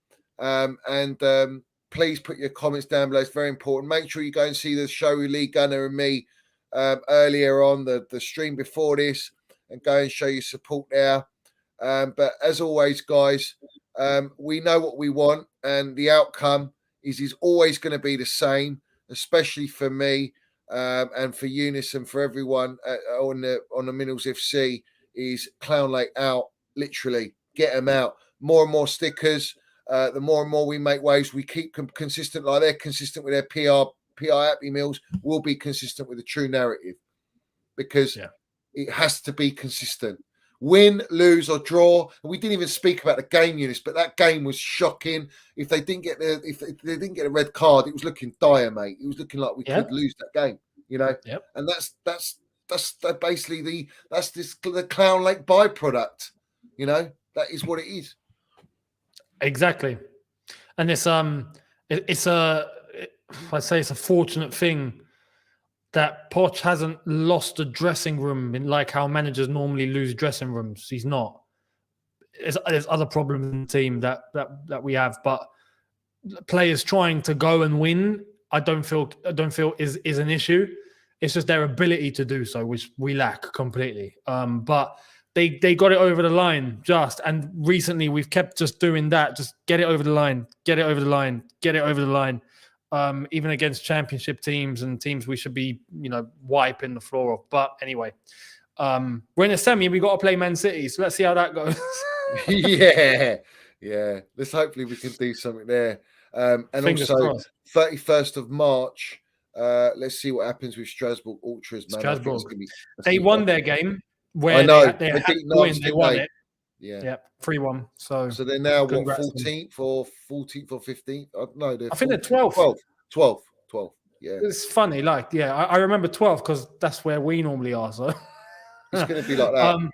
Please put your comments down below. It's very important. Make sure you go and see the show with Lee Gunner and me earlier on, the stream before this, and go and show your support there. But as always, guys, we know what we want, and the outcome is always going to be the same, especially for me and for Eunice and for everyone on the Minerals FC, is Clown Lake out, literally. Get them out. More and more stickers. The more and more we make waves, we keep consistent, like they're consistent with their PR Happy Meals, will be consistent with the true narrative, because it has to be consistent. Win, lose, or draw. And we didn't even speak about the game, Eunice, but that game was shocking. If they didn't get they didn't get a red card, it was looking dire, mate. It was looking like we could lose that game, you know. Yep. And that's basically the Clown Lake byproduct, you know. That is what it is. Exactly. And it's a fortunate thing that Poch hasn't lost a dressing room in like how managers normally lose dressing rooms. He's not. There's other problems in the team that we have, but players trying to go and win, I don't feel is an issue. It's just their ability to do so, which we lack completely. But they got it over the line and recently we've kept just doing that. Just get it over the line, get it over the line, get it over the line. even against championship teams and teams we should be, wiping the floor off. But anyway, we're in a semi. We got to play Man City, so let's see how that goes. yeah. Let's hopefully we can do something there. And Fingers also, crossed. 31st of March. Let's see what happens with Strasbourg Ultras. Man, I think it's Strasbourg. gonna be- They won their game where I know. they had beat to win. Nantes, They didn't won they? it. Yeah. Yeah, 3-1. So So they're now what, Congrats to 14th or 15th? No, they're I think they're 12th. 12th. Yeah. it's funny. Like, I remember 12 because that's where we normally are. So It's going to be like that.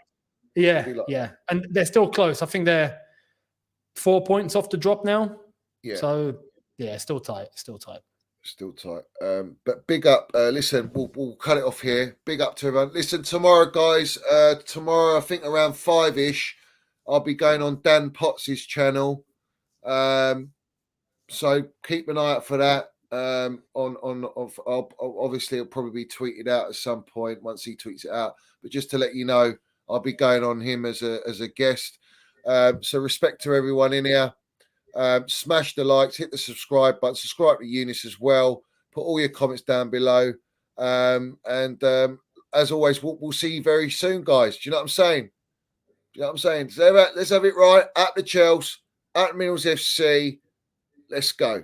Yeah, Be like yeah. And they're still close. I think they're 4 points off the drop now. Yeah. So, yeah, still tight. Still tight. Still tight. But big up. Listen, we'll cut it off here. Big up to everyone. Listen, tomorrow, guys. Tomorrow, I think around 5-ish, I'll be going on Dan Potts' channel. So keep an eye out for that. Obviously, it'll probably be tweeted out at some point once he tweets it out. But just to let you know, I'll be going on him as a guest. So respect to everyone in here. Smash the likes, hit the subscribe button, subscribe to Eunice as well. Put all your comments down below. As always, we'll see you very soon, guys. Do you know what I'm saying? So let's have it right. At the Chelsea, at Minerals FC. Let's go.